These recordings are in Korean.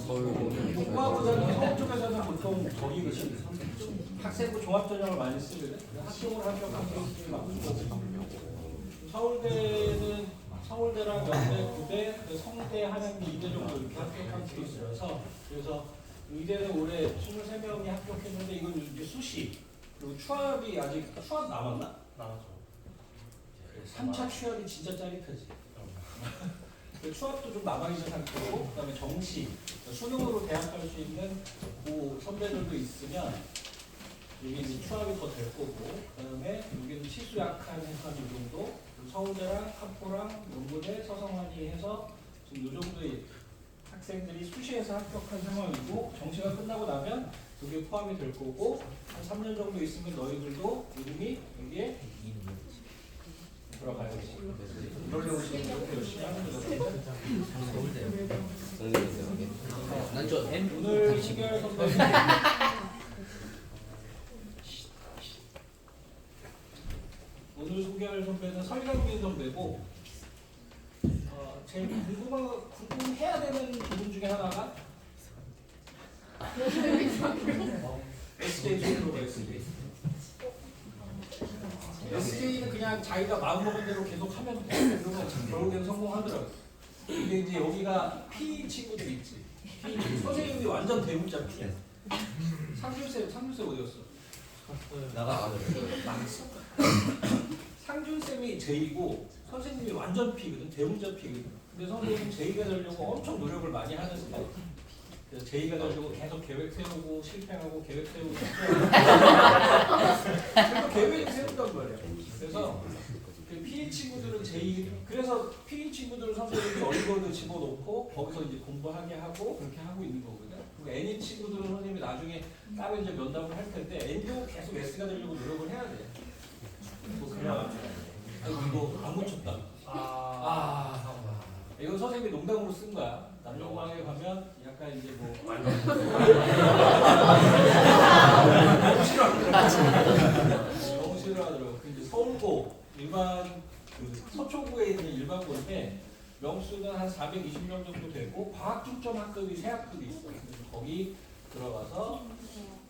문과보다는 서울 쪽에서는 보통 거기거든. 학생부 종합전형을 많이 쓰거든. 학종을 합격한 케이스들이 많고 서울대는 서울대랑 연대, 부대, 성대, 한양대, 이대 정도 이렇게 합격한 케이스라서 그래서 의대는 올해 23명이 합격했는데 이건 이제 수시 그리고 추합이 아직 추합 남았나? 나왔죠. 3차 추합이 진짜 짜릿하지. 추합도 좀 남아있는 상태고 그다음에 정시 수능으로 대학 갈 수 있는 그 선배들도 있으면 여기 이제 추합이 더 될 거고 그다음에 여기는 치수 약한 해서 이 정도 서울대랑 학포랑 연고대 서성환이 해서 지금 이 정도의 학생들이 수시에서 합격한 상황이고 정시가 끝나고 나면 그게 포함이 될 거고 한 3년 정도 있으면 너희들도 이름이 여기에 들어가야지. 그러려고 지금 이렇게 열심히 하는 거거든요. 오늘 시결 선배는 오늘 소개할 선배는 설강민 선배고 제일 궁금해야 되는 부분 중에 하나가 SJ 쪽으로 SJ. SJ는 그냥 자기가 마음먹은 대로 계속 하면 돼. 그러면 결국에는 성공하더라고. 근데 이제 여기가 P 친구들 있지. P 선생님이 완전 대문자 P. 상준쌤 어디였어? 나갔어. 상준쌤이 J고 선생님이 완전 P거든. 대문자 P거든. 근데 선생님은 J가 되려고 엄청 노력을 많이 하는 스타일. 그래서 J가 되려고 계속 계획 세우고 실패하고 계획 세우고 그래서 계획을 세운단 말이야. 그래서 그 P 친구들은 J 그래서 P 친구들은 선생님이 얼거드 집어넣고 거기서 이제 공부하게 하고 그렇게 하고 있는 거거든. 그리고 N 친구들은 선생님이 나중에 따로 이제 면담을 할 텐데 N도 계속 S가 되려고 노력을 해야 돼. 뭐 그냥 이거 안 고쳤다. 이건 선생님이 농담으로 쓴 거야. 남녀공학에 가면 약간 이제 뭐 너무 싫어하더라고. 그 이제 서울고 일반 그 서초구에 있는 일반고인데 명수는 한 420명 정도 되고 과학 중점 학급이 세 학급이 있어. 그래서 거기 들어가서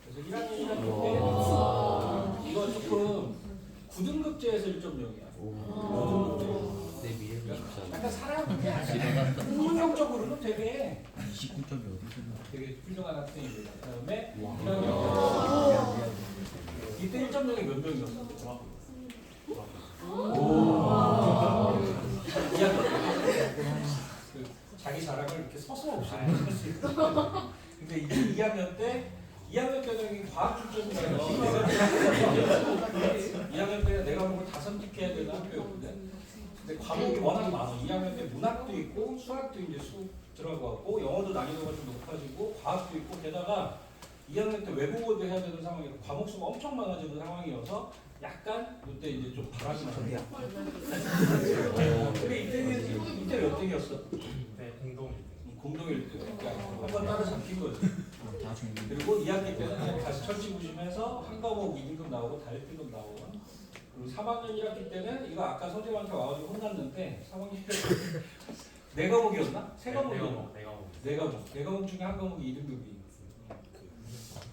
그래서 1학년 1학년 때 이거 조금 9등급제에서 1.0이야. 9등급제. 약간 사람 성격적으로는 되게 29점이 어디서 되게 훌륭한 학생입니다. 그다음에 1학년 이때 1.0이 몇 명이었어? 그 자기 자랑을 이렇게 서슴없이 할 수 있어. 근데 이제 2학년 때는 과학 출전이라서 2학년 때는 내가 뭔가 다 선택해야 되는 학교였거든. 근데 과목이 워낙 많아. 2학년 때 문학도 있고 수학도 이제 들어가고 영어도 난이도가 좀 높아지고 과학도 있고 게다가 2학년 때 외국어도 해야 되는 상황이고 과목 수가 엄청 많아지는 상황이어서 약간 이때 이제 좀 바람이 나요. 근데 이때 몇 등이었어? 네, 공동 1등. 한번 따라잡힌 거지. 그리고 2학기 때는 그냥 다시 철지부심해서 한 과목 2등급 나오고 다 1등급 나오고 그리고 3학년 1학기 때는 이거 아까 선생님한테 와가지고 혼났는데 3학년 1학기 네 과목이었나? 세 과목이었나? 네 과목 중에 한 과목이 2등급이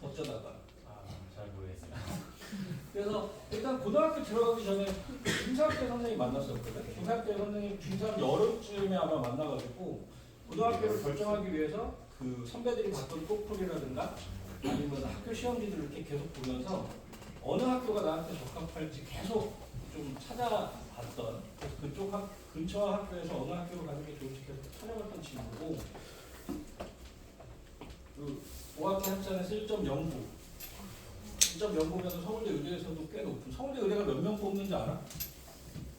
어쩌다가 잘 모르겠어요. 그래서 일단 고등학교 들어가기 전에 중사학교 선생님 만났었거든. 중사학교 선생님 중3 여름쯤에 아마 만나가지고 고등학교를 결정하기 위해서 그 선배들이 봤던 토플이라든가 아니면 학교 시험지들을 이렇게 계속 보면서 어느 학교가 나한테 적합할지 계속 좀 찾아봤던 그래서 그쪽 근처 학교에서 어느 학교로 가는 게 좋을지 계속 찾아봤던 친구고 그 5학기 합산에서 1.09 1.09면 서울대 의대에서도 꽤 높은 서울대 의대가 몇 명 뽑는지 알아?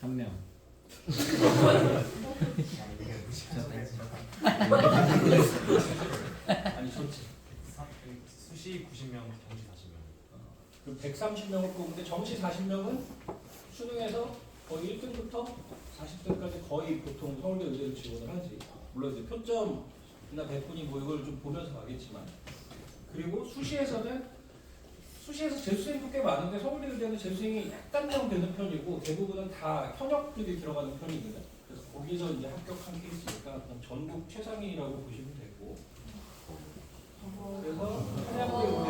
1명. 아니 좋지. 수시 90명, 정시 40명. 그 130명을 뽑는데 정시 40명은 수능에서 거의 1등부터 40등까지 거의 보통 서울대 의대를 지원을 하지. 물론 이제 표점이나 배분이 뭐 이걸 좀 보면서 가겠지만 그리고 수시에서 재수생도 꽤 많은데 서울대 의대는 재수생이 약간만 되는 편이고 대부분은 다 현역들이 들어가는 편이거든. 그래서 거기서 이제 합격한 케이스니까 전국 최상위라고 보시면 되고 그래서 한양대 의대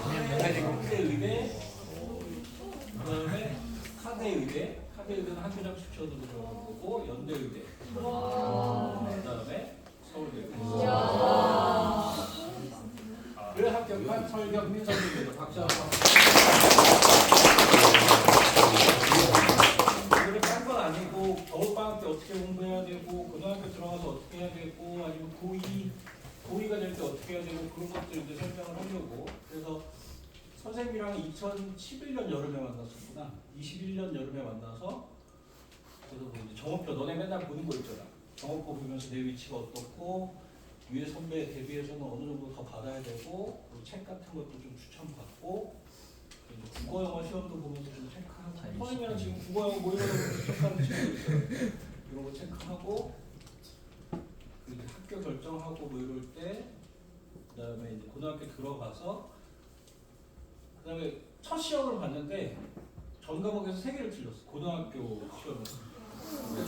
한양대 의대 그다음에 카대 의대는 학교장식 쳐도 들어가고 연대 의대 그다음에 서울대 의대 를 합격한 설경민 선생님입니다. 박수 한번. 이거를 딴건 아니고 겨울방학 때 어떻게 공부해야 되고 고등학교 들어가서 어떻게 해야 되고 아니면 고2가 될 때 어떻게 해야 되고 그런 것들 이제 설명을 하려고. 그래서 선생님이랑 2011년 여름에 만났었구나. 21년 여름에 만나서 그래서 뭐 이제 정업표 너네 맨날 보는 거 있잖아. 정업표 보면서 내 위치가 어떻고 위에 선배 대비해서는 어느 정도 더 받아야 되고 그리고 책 같은 것도 좀 추천받고 국어 영어 시험도 보면서 좀 체크하고 선생님이랑 지금 국어 영어 뭐 이런 거 체크하는 친구 있어요. 이런 거 체크하고 그리고 학교 결정하고 뭐 이럴 때 그다음에 이제 고등학교 들어가서 그다음에 첫 시험을 봤는데 전 과목에서 3개를 틀렸어. 고등학교 시험은.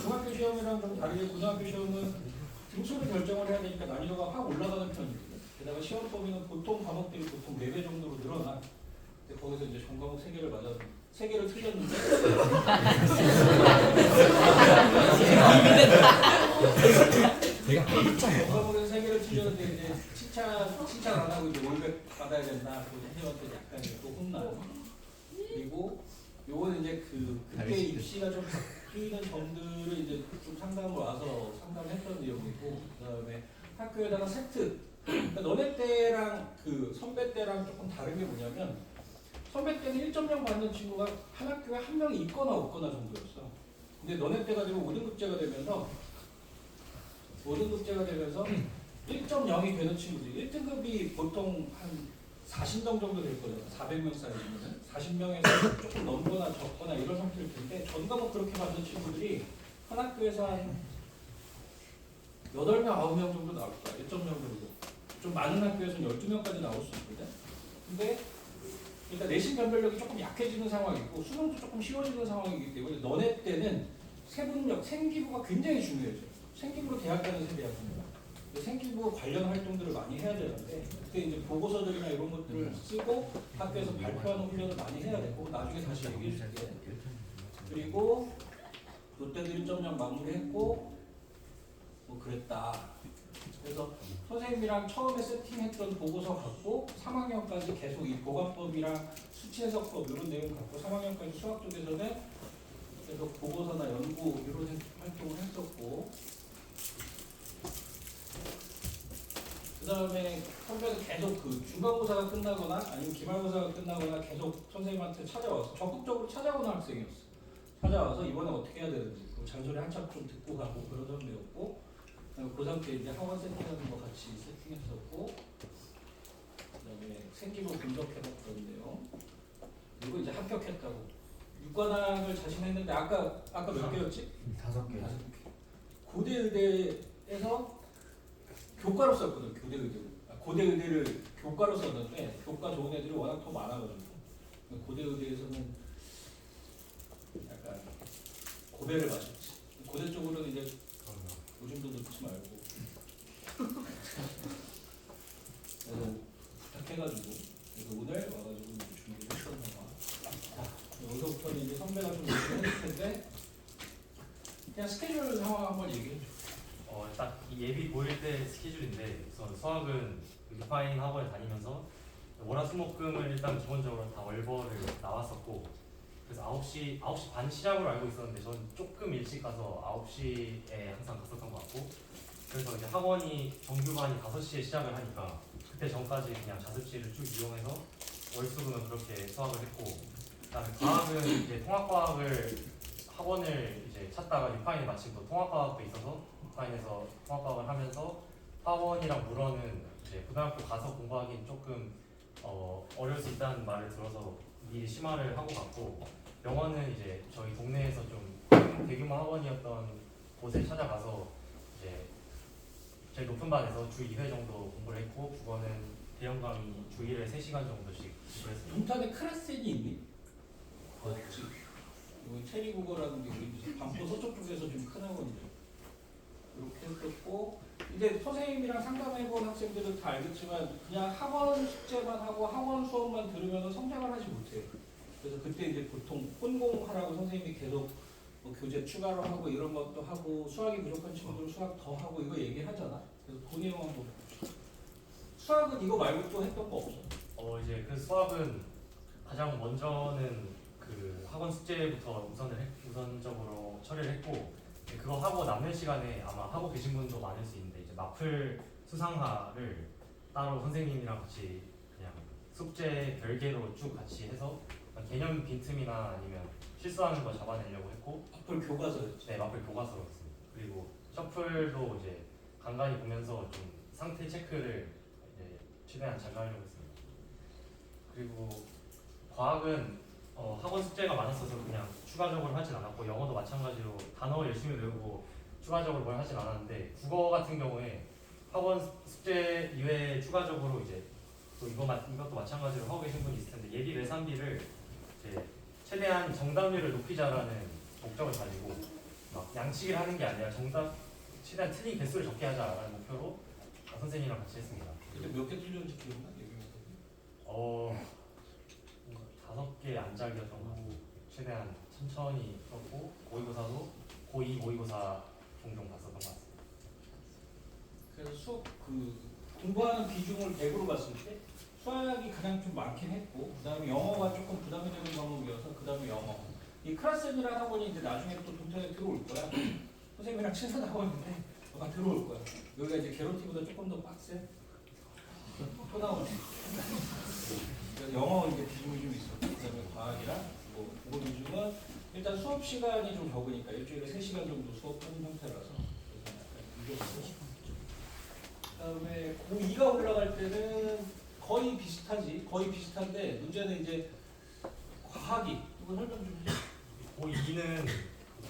중학교 시험이랑 좀 다르게 고등학교 시험은 등수를 결정을 해야 되니까 난이도가 확 올라가는 편이거든요. 게다가 시험 범위는 보통 과목들이 보통 4배 정도로 늘어나. 근데 거기서 이제 전 과목 3개를 맞아서 3개를 틀렸는데 전 과목에서 3개를 틀렸는데 이제 칭찬 안 하고 이제 월백 받아야 된다. 그 선생님한테 약간 또 혼나요. 그리고 요거는 이제 그때 입시가 좀 바뀌는 점들을 이제 좀 상담을 와서 상담했던 내용이고 그다음에 학교에다가 세트 그러니까 너네 때랑 그 선배 때랑 조금 다른 게 뭐냐면 선배 때는 1.0 받는 친구가 한 학교에 한 명이 있거나 없거나 정도였어. 근데 너네 때가 되면 5등급제가 되면서 1.0이 되는 친구들이 1등급이 보통 한 40명 정도 될 거잖아. 400명 사이즈면은 40명에서 조금 넘거나 적거나 이런 상태일 텐데 전 과목 그렇게 받는 친구들이 한 학교에서 한 8명, 9명 정도 나올 거야. 1.0 정도. 좀 많은 학교에서는 12명까지 나올 수 있거든. 근데 그러니까 내신 변별력이 조금 약해지는 상황이고 수능도 조금 쉬워지는 상황이기 때문에 너네 때는 세분력, 생기부가 굉장히 중요해져. 생기부로 대학 가는 세대야 보니까. 생기부 관련 활동들을 많이 해야 되는데 그때 이제 보고서들이나 이런 것들을 쓰고 학교에서 발표하는 훈련을 많이 해야 되고 나중에 다시 얘기해 줄게. 그리고 롯데도 1.0 마무리했고 뭐 그랬다. 그래서 선생님이랑 처음에 세팅했던 보고서 갖고 3학년까지 계속 이 보관법이랑 수치 해석법 이런 내용 갖고 3학년까지 수학 쪽에서는 계속 보고서나 연구 이런 활동을 했었고 그 다음에 선배는 계속 그 중간고사가 끝나거나 아니면 기말고사가 끝나거나 계속 선생님한테 찾아와서 적극적으로 찾아오는 학생이었어. 찾아와서 이번에 어떻게 해야 되는지 그 잔소리 한참 좀 듣고 가고 그런 선배였고 고3 때 이제 학원 세팅하는 거 같이 세팅했었고 그다음에 생기부 분석해봤던 내용 그리고 이제 합격했다고 육관학을 자신했는데 아까 몇 개였지? 5개. 고대 의대에서 교과로 썼거든. 고대 의대를 교과로 썼는데 교과 좋은 애들이 워낙 더 많아가지고 고대 의대에서는 약간 고배를 맞았지. 고대 쪽으로는 이제 요즘도 넣지 말고 그래서 부탁해가지고 그래서 오늘 와가지고 이제 준비를 했던 거야. 여기서부터는 이제 선배가 좀 얘기를 해줄 텐데 그냥 스케줄 상황 한번 얘기해 줘. 딱 이 예비 고일 때 스케줄인데 우선 수학은 리파인 학원을 다니면서 월화수목금을 일단 기본적으로 다 월벌을 나왔었고 그래서 9시 반 시작으로 알고 있었는데 저는 조금 일찍 가서 9시에 항상 갔었던 것 같고 그래서 이제 학원이 정규반이 5시에 시작을 하니까 그때 전까지 그냥 자습실을 쭉 이용해서 월수금은 그렇게 수학을 했고 그다음에 과학은 이제 통합과학을 학원을 이제 찾다가 리파인에 마침 또 통합과학도 있어서 리파인에서 통합과학을 하면서 화원이랑 물어는 이제 고등학교 가서 공부하기는 조금 어려울 수 있다는 말을 들어서 미리 심화를 하고 갔고 영어는 이제 저희 동네에서 좀 대규모 학원이었던 곳에 찾아가서 이제 제일 높은 반에서 주 2회 정도 공부를 했고 국어는 대형 강의 주 1회 3시간 정도씩 공부를 했습니다. 동탄에 크라센이 있니? 세리국어라는 게 우리 반포 서쪽 쪽에서 좀 큰 학원이죠. 이렇게 했었고 이제 선생님이랑 상담해본 학생들은 다 알겠지만 그냥 학원 숙제만 하고 학원 수업만 들으면 성장을 하지 못해요. 그래서 그때 이제 보통 혼공하라고 선생님이 계속 뭐 교재 추가로 하고 이런 것도 하고 수학이 부족한 친구들은 수학 더 하고 이거 얘기하잖아. 그래서 그 내용 한번 봅시다. 수학은 이거 말고 또 했던 거 없어? 이제 그 수학은 가장 먼저는 그 학원 숙제부터 우선적으로 처리를 했고 그거 하고 남는 시간에 아마 하고 계신 분도 많을 수 있는데 이제 마플 수상화를 따로 선생님이랑 같이 그냥 숙제 별개로 쭉 같이 해서 개념 빈틈이나 아니면 실수하는 거 잡아내려고 했고 마플 교과서였지. 네 마플 교과서였습니다. 그리고 셔플도 이제 간간히 보면서 좀 상태 체크를 이제 최대한 잘 하려고 했습니다. 그리고 과학은 학원 숙제가 많았어서 그냥 추가적으로 하진 않았고 영어도 마찬가지로 단어 열심히 외우고 추가적으로 뭘 하진 않았는데 국어 같은 경우에 학원 숙제 이외에 추가적으로 이제 또 이것도 마찬가지로 하고 계신 분이 있을 텐데 예비 매산비를 이제 최대한 정답률을 높이자라는 목적을 가지고 막 양치기를 하는 게 아니라 정답 최대한 틀린 개수를 적게 하자라는 목표로 선생님이랑 같이 했습니다. 그때 몇 개 틀렸는지 기억나? 얘기해서. 5개 안짝이었던 것 같고 최대한 천천히 썼고 모의고사도 고2 모의고사 종종 봤었던 것 같습니다. 그래서 수업 그 공부하는 비중을 100으로 봤을 때 수학이 가장 좀 많긴 했고 그다음에 영어가 조금 부담이 되는 과목이어서 그다음에 영어. 이 크라센이라는 학원이 이제 나중에 또 동탄에 들어올 거야. 선생님이랑 친선 학원인데 너가 들어올 거야. 여기가 이제 게로티보다 조금 더 빡세. 또 나오네. 영어 이제 비중이 좀 있어. 그다음에 과학이랑 뭐 국어 비중은 일단 수업 시간이 좀 적으니까 일주일에 3시간 정도 수업하는 형태라서 그래서 약간 이겼고. 그다음에 고2가 올라갈 때는 거의 비슷하지. 거의 비슷한데 문제는 이제 과학이 이거 설명 좀 해. 고2는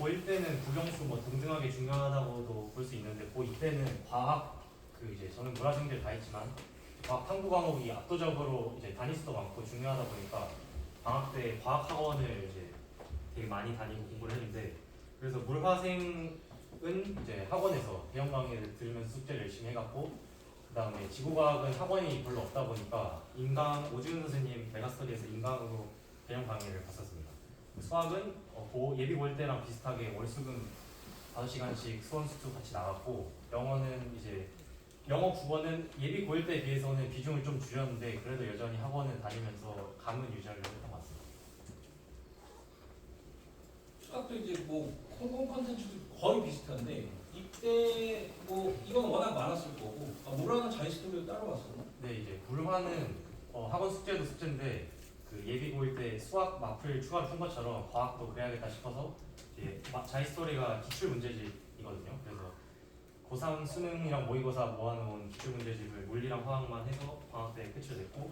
고1 때는 국영수 뭐 등등하게 중요하다고도 볼 수 있는데 고2 때는 과학 그 이제 저는 문화생들 다 했지만 과학 탐구 과목이 압도적으로 이제 단위수도 많고 중요하다 보니까 방학 때 과학 학원을 이제 되게 많이 다니고 공부를 했는데 그래서 물화생은 이제 학원에서 대형 강의를 들으면서 숙제를 열심히 해갖고 그 다음에 지구과학은 학원이 별로 없다 보니까 오지훈 선생님 메가스터디에서 인강으로 대형 강의를 봤었습니다. 수학은 예비 고1 때랑 비슷하게 월수금 5시간씩 수원 숙소 같이 나갔고 영어는 이제 영어 국어는 예비 고1 때에 비해서는 비중을 좀 줄였는데 그래도 여전히 학원을 다니면서 감은 유지하려고 했던 것 같습니다. 수학도 이제 뭐 공공 컨텐츠도 거의 비슷한데 이때 뭐 이건 워낙 많았을 거고 물화는 자이스토리로 따로 왔었나? 네 이제 물화는 학원 숙제도 숙제인데 그 예비 고1 때 수학 마플 추가로 푼 것처럼 과학도 그래야겠다 싶어서 이제 자이스토리가 기출 문제집이거든요. 그래서 고3 수능이랑 모의고사 모아놓은 기출 문제집을 물리랑 화학만 해서 방학 때 끝을 냈고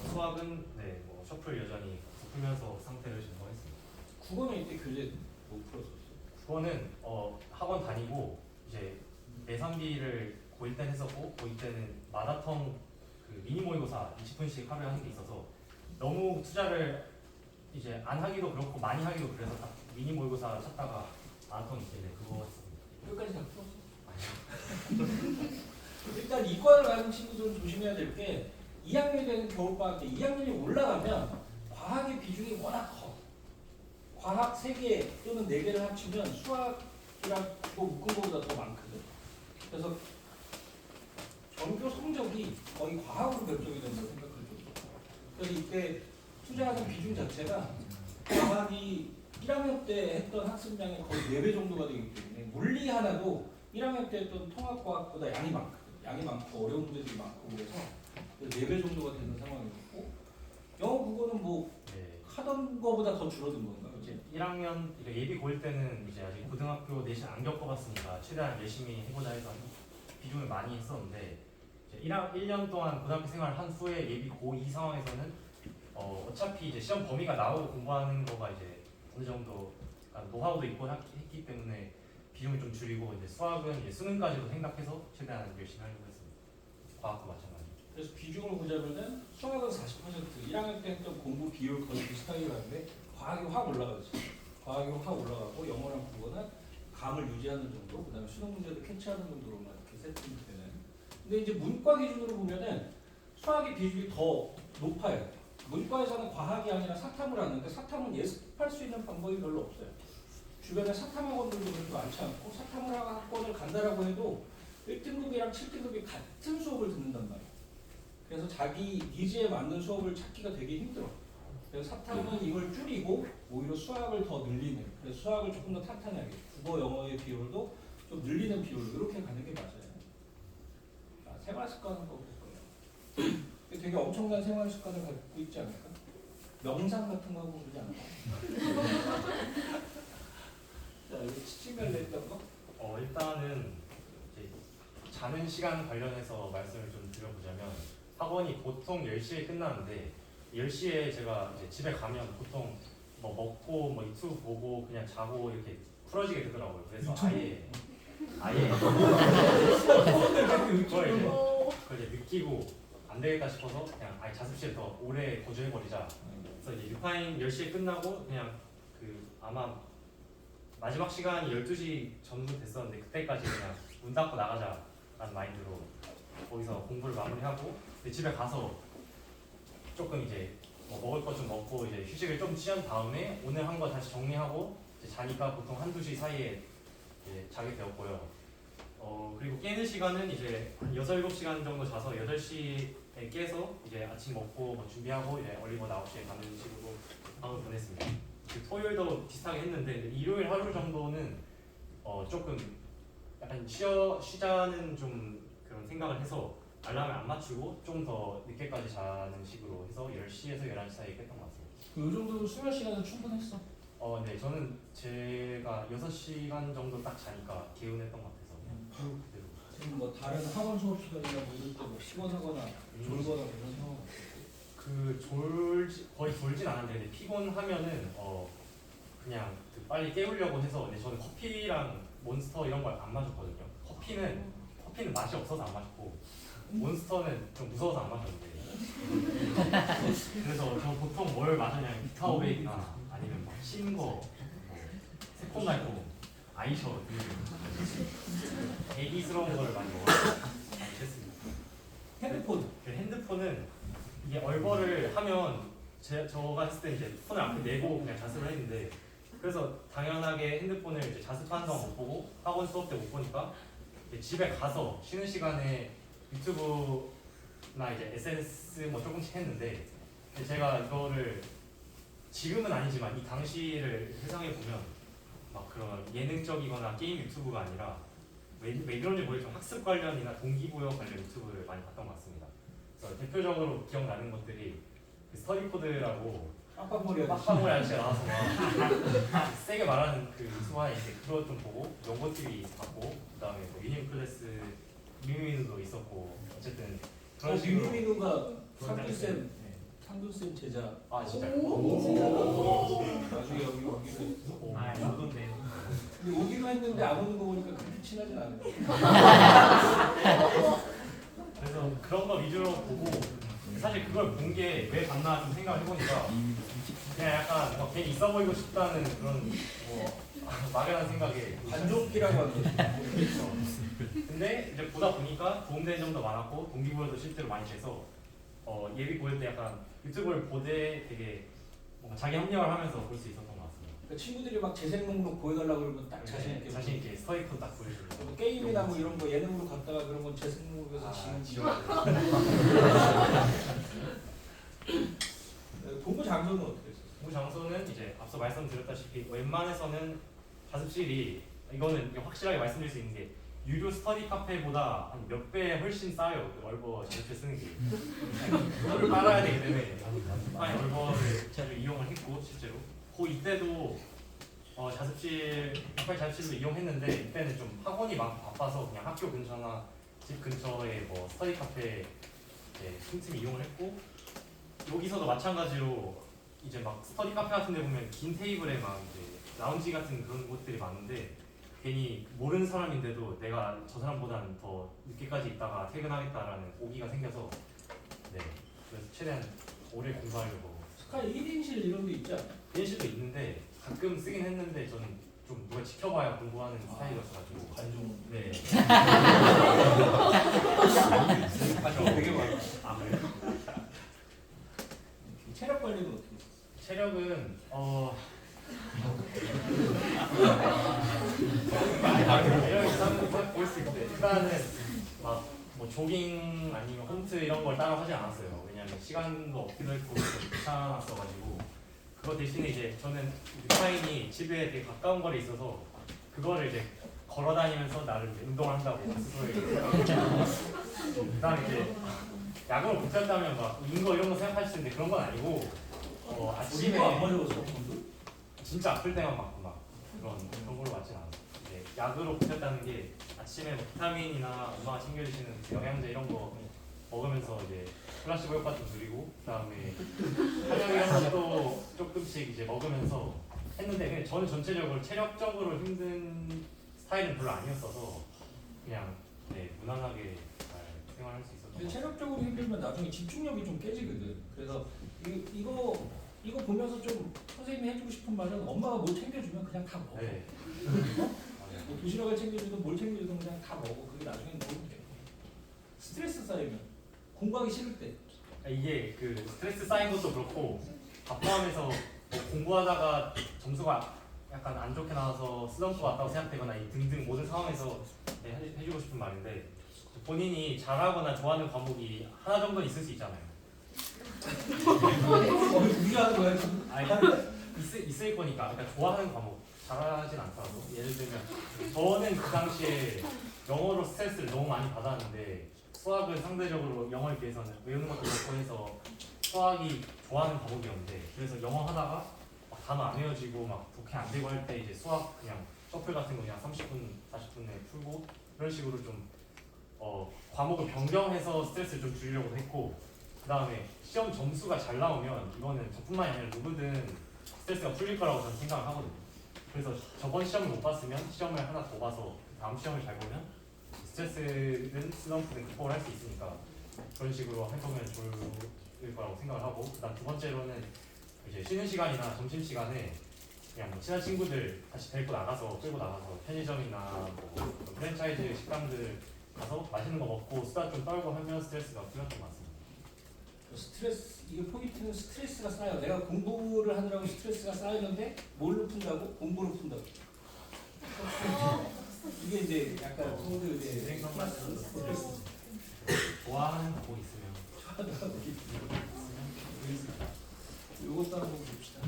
수학은 네 뭐 셔플 여전히 풀면서 상태를 점검했습니다. 국어는 이때 교재 못 풀었었어. 그거는 학원 다니고 이제 예산비를 고1 때는 했었고 고2 때는 마라톤 그 미니 모의고사 20분씩 하루에 하는 게 있어서 너무 투자를 이제 안 하기도 그렇고 많이 하기도 그래서 미니 모의고사 찾다가 마라톤 있길래 그거 했습니다. 끝까지 다 풀었어. 일단 이과를 가는 친구들은 조심해야 될 게 2학년이 되는 겨울방학 때 2학년이 올라가면 과학의 비중이 워낙 커. 과학 3개 또는 4개를 합치면 수학이랑 뭐 묶은 거보다 더 많거든. 그래서 전교 성적이 거의 과학으로 결정이 된다고 생각할 정도. 그래서 이때 투자하는 비중 자체가 과학이 1학년 때 했던 학습량의 거의 4배 정도가 되기 때문에 물리 하나도 1학년 때 했던 통합과학보다 양이 많거든. 양이 많고 어려운 문제들이 많고 그래서 4배 정도가 되는 상황이었고 영어 국어는 뭐 네. 하던 거보다 더 줄어든 건가? 이제 1학년 그러니까 예비 고1 때는 이제 아직 고등학교 내신 안 겪어봤으니까 최대한 열심히 해보자 해서 비중을 많이 했었는데 이제 1년 동안 고등학교 생활을 한 후에 예비 고2 상황에서는 어차피 이제 시험 범위가 나오고 공부하는 거가 이제 어느 정도 노하우도 있고 했기 때문에 비중을 좀 줄이고 이제 수학은 이제 수능까지도 생각해서 최대한 열심히 하려고 했습니다. 과학도 마찬가지. 그래서 비중을 보자면은 수학은 40%, 1학년 때 했던 공부 비율 거의 비슷하게 가는데 과학이 확 올라가지. 과학이 확 올라가고 영어랑 국어는 감을 유지하는 정도, 그다음에 수능 문제도 캐치하는 정도로만 이렇게 세팅이 되는. 근데 이제 문과 기준으로 보면은 수학의 비중이 더 높아요. 문과에서는 과학이 아니라 사탐을 하는데 사탐은 예습할 수 있는 방법이 별로 없어요. 주변에 사탐 학원들도 그렇게 많지 않고 사탐을 학원을 간다라고 해도 1등급이랑 7등급이 같은 수업을 듣는단 말이에요. 그래서 자기 니즈에 맞는 수업을 찾기가 되게 힘들어. 그래서 사탐은 이걸 줄이고 오히려 수학을 더 늘리는, 그래서 수학을 조금 더 탄탄하게, 국어, 영어의 비율도 좀 늘리는 비율로 이렇게 가는 게 맞아요. 자, 생활 습관을 볼 거예요. 되게 엄청난 생활 습관을 갖고 있지 않을까? 명상 같은 거 하고 그러지 않을까? 자, 여기 치팅을 냈던 거? 일단은 이제 자는 시간 관련해서 말씀을 좀 드려보자면 학원이 보통 10시에 끝나는데 10시에 제가 이제 집에 가면 보통 뭐 먹고 뭐 유튜브 보고 그냥 자고 이렇게 풀어지게 되더라고요. 그래서 아예 그걸 이제 느끼고 안 되겠다 싶어서 그냥 아예 자습실에 더 오래 거주해버리자. 그래서 이제 유파인 10시에 끝나고 그냥 그 아마 마지막 시간이 12시 전후 됐었는데 그때까지 그냥 문 닫고 나가자라는 마인드로 거기서 공부를 마무리하고 집에 가서 조금 이제 뭐 먹을 것 좀 먹고 이제 휴식을 좀 취한 다음에 오늘 한 거 다시 정리하고 이제 자니까 보통 한두 시 사이에 이제 자게 되었고요. 그리고 깨는 시간은 이제 한 6, 7시간 정도 자서 8시에 깨서 이제 아침 먹고 뭐 준비하고 이제 얼리버 9시에 가는 식으로 하루 보냈습니다. 토요일도 비슷하게 했는데 일요일 하루 정도는 조금 약간 쉬자는 좀 그런 생각을 해서 알람을 안 맞추고 좀 더 늦게까지 자는 식으로 해서 10시에서 11시 사이에 깼던 것 같습니다. 이 정도 수면 시간은 충분했어. 네, 저는 제가 6시간 정도 딱 자니까 개운했던 것 같아서 그냥 그대로. 지금 뭐 다른 학원 수업 시간이나 뭐 이럴 때뭐 피곤하거나 졸거나 이런 상황 없었어요? 거의 졸진 않았는데 근데 피곤하면은 그냥 그 빨리 깨우려고 해서 근데 저는 커피랑 몬스터 이런 걸 안 마셨거든요. 커피는 맛이 없어서 안 마셨고 몬스터는 좀 무서워서 안 마셨는데 그래서 저 보통 뭘 마셨냐면 비타오백이나 아니면 막 신거, 새콤달콤, 아이셔 애기스러운 거를 많이 먹어서 많이 했습니다. 핸드폰은 이게 얼버를 하면 저가 했을 때 이제 폰을 앞에 내고 그냥 자습을 했는데 그래서 당연하게 핸드폰을 이제 자습하는 동안 못 보고 학원 수업 때 못 보니까 이제 집에 가서 쉬는 시간에 유튜브나 이제 SNS 뭐 조금씩 했는데 제가 이거를 지금은 아니지만 이 당시를 회상해 보면 막 그런 예능적이거나 게임 유튜브가 아니라 왜 이런지 모르겠지만 학습 관련이나 동기부여 관련 유튜브를 많이 봤던 것 같습니다. 그래서 대표적으로 기억나는 것들이 그 스터디코드라고 빡빡머리 빡빡머리 아저씨가 나와서 막 세게 말하는 그 유튜브 하나 있는데 그거 좀 보고 연고TV 봤고 그 다음에 뭐 유니클래스 미미누도 있었고 어쨌든 그런 식으로 민우가 상준쌤 제자. 아 진짜요? 나중에 여기 오기로 했어. 저도인데 근데 오기로 했는데 안 오는 거 보니까 그렇게 친하진 않아요. 그래서 그런 거 위주로 보고 사실 그걸 본 게 왜 봤나 좀 생각을 해보니까 그냥 약간 뭐 괜히 있어 보이고 싶다는 그런 뭐 막연한 생각에 관종기라고 하는 거죠. 근데 이제 보다 보니까 도움되는 점도 많았고 동기부여도 실제로 많이 돼서 예비 보일 때 약간 유튜브를 보되 되게 뭔가 자기 합리화를 하면서 볼 수 있었던 것 같습니다. 그러니까 친구들이 막 재생 목록 보여달라고 그러면 딱 자신 있게 스토리코 딱 보여주고 뭐 게임이나 뭐 이런 거 예능으로 갔다가 그런 건 재생 목록에서 지금 공부 장소는 어떻게 했어요? 공부 장소는 이제 앞서 말씀드렸다시피 웬만해서는 자습실이 이거는 확실하게 말씀드릴 수 있는 게 유료 스터디 카페보다 한 몇 배 훨씬 싸요. 그 얼버 자습실 쓰는 게 그거를 깔아야 되기 때문에 많이 얼버를 자주 이용을 했고 실제로 이때도 자습실도 이용했는데 이때는 좀 학원이 많고 바빠서 그냥 학교 근처나 집 근처에 뭐 스터디 카페 틈틈이 이용을 했고 여기서도 마찬가지로 이제 막 스터디 카페 같은 데 보면 긴 테이블에 막 이제 라운지 같은 그런 곳들이 많은데 괜히 모르는 사람인데도 내가 저 사람보다는 더 늦게까지 있다가 퇴근하겠다라는 오기가 생겨서 그래서 최대한 오래 공부하려고 스카이 1인실 이런 게 있지 않아요? 1인실도 있는데 가끔 쓰긴 했는데 저는 좀 누가 지켜봐야 공부하는 스타일이었어가지고 관종. 네. 관종 되게 많아. 아 그래요? 체력 관리는 어떻게 했어? 체력은 볼수 있는데 일단은 막 뭐 조깅 아니면 홈트 이런 걸 따로 하지 않았어요. 왜냐면 시간도 없기도 했고 좀 귀찮았어가지고 그거 대신에 이제 저는 유타인이 집에 되게 가까운 거리에 있어서 그거를 이제 걸어 다니면서 나를 이제 운동을 한다고 스스로에게 그다음에 이제 약을 못 잤다면 막 인거 이런 거 생각할 수 있는데 그런 건 아니고 아침에 우리가 안 맞아봤어, 공부? 진짜 아플 때만 맞고 막 그런 걸로 맞진 않아요. 이제 약으로 붙였다는 게 아침에 뭐 비타민이나 엄마가 챙겨주시는 영양제 이런 거 먹으면서 이제 플라시보 효과 좀 누리고 그다음에 한약 이런 것도 조금씩 이제 먹으면서 했는데 그냥 저는 전체적으로 체력적으로 힘든 스타일은 별로 아니었어서 그냥 네, 무난하게 잘 생활할 수 있었던 것 근데 같아요. 체력적으로 힘들면 나중에 집중력이 좀 깨지거든. 그래서 이거 보면서 좀 선생님이 해주고 싶은 말은 엄마가 뭘 챙겨주면 그냥 다 먹어. 네. 뭐 도시락을 챙겨주든 뭘 챙겨주든 그냥 다 먹어. 그게 나중에 먹으면 돼. 스트레스 쌓이면 공부하기 싫을 때. 이게 그 스트레스 쌓인 것도 그렇고 다 포함해서 뭐 공부하다가 점수가 약간 안 좋게 나와서 슬럼프 왔다고 생각되거나 이 등등 모든 상황에서 네, 해주고 싶은 말인데 본인이 잘하거나 좋아하는 과목이 하나 정도는 있을 수 있잖아요. 무리하는 거야 지금? 아니 있을 거니까 그러니까 좋아하는 과목 잘하진 않더라도 예를 들면 저는 그 당시에 영어로 스트레스를 너무 많이 받았는데 수학은 상대적으로 영어에 비해서는 외우는 것도 그렇고 해서 수학이 좋아하는 과목이었는데 그래서 영어 하다가 막 단어 안 외워지고 막 독해 안 되고 할 때 이제 수학 그냥 셔플 같은 거 그냥 30분 40분에 풀고 이런 식으로 좀 과목을 변경해서 스트레스를 좀 줄이려고 했고 그 다음에 시험 점수가 잘 나오면 이거는 저뿐만이 아니라 누구든 스트레스가 풀릴 거라고 저는 생각을 하거든요. 그래서 저번 시험을 못 봤으면 시험을 하나 더 봐서 다음 시험을 잘 보면 스트레스는 슬럼프는 극복을 할 수 있으니까 그런 식으로 해보면 좋을 거라고 생각을 하고 그다음 두 번째로는 이제 쉬는 시간이나 점심 시간에 그냥 뭐 친한 친구들 다시 데리고 나가서 끌고 나가서 편의점이나 뭐 프랜차이즈 식당들 가서 맛있는 거 먹고 수다 좀 떨고 하면 스트레스가 풀렸던 것 같습니다. 스트레스 이게 포인트는 스트레스가 쌓여. 내가 공부를 하느라고 스트레스가 쌓이는데 뭘로 푼다고? 공부로 푼다고. 이게 이제 약간 소드 이제 스트레스. 좋아하는 과목 있으면 요것도 한번 봅시다.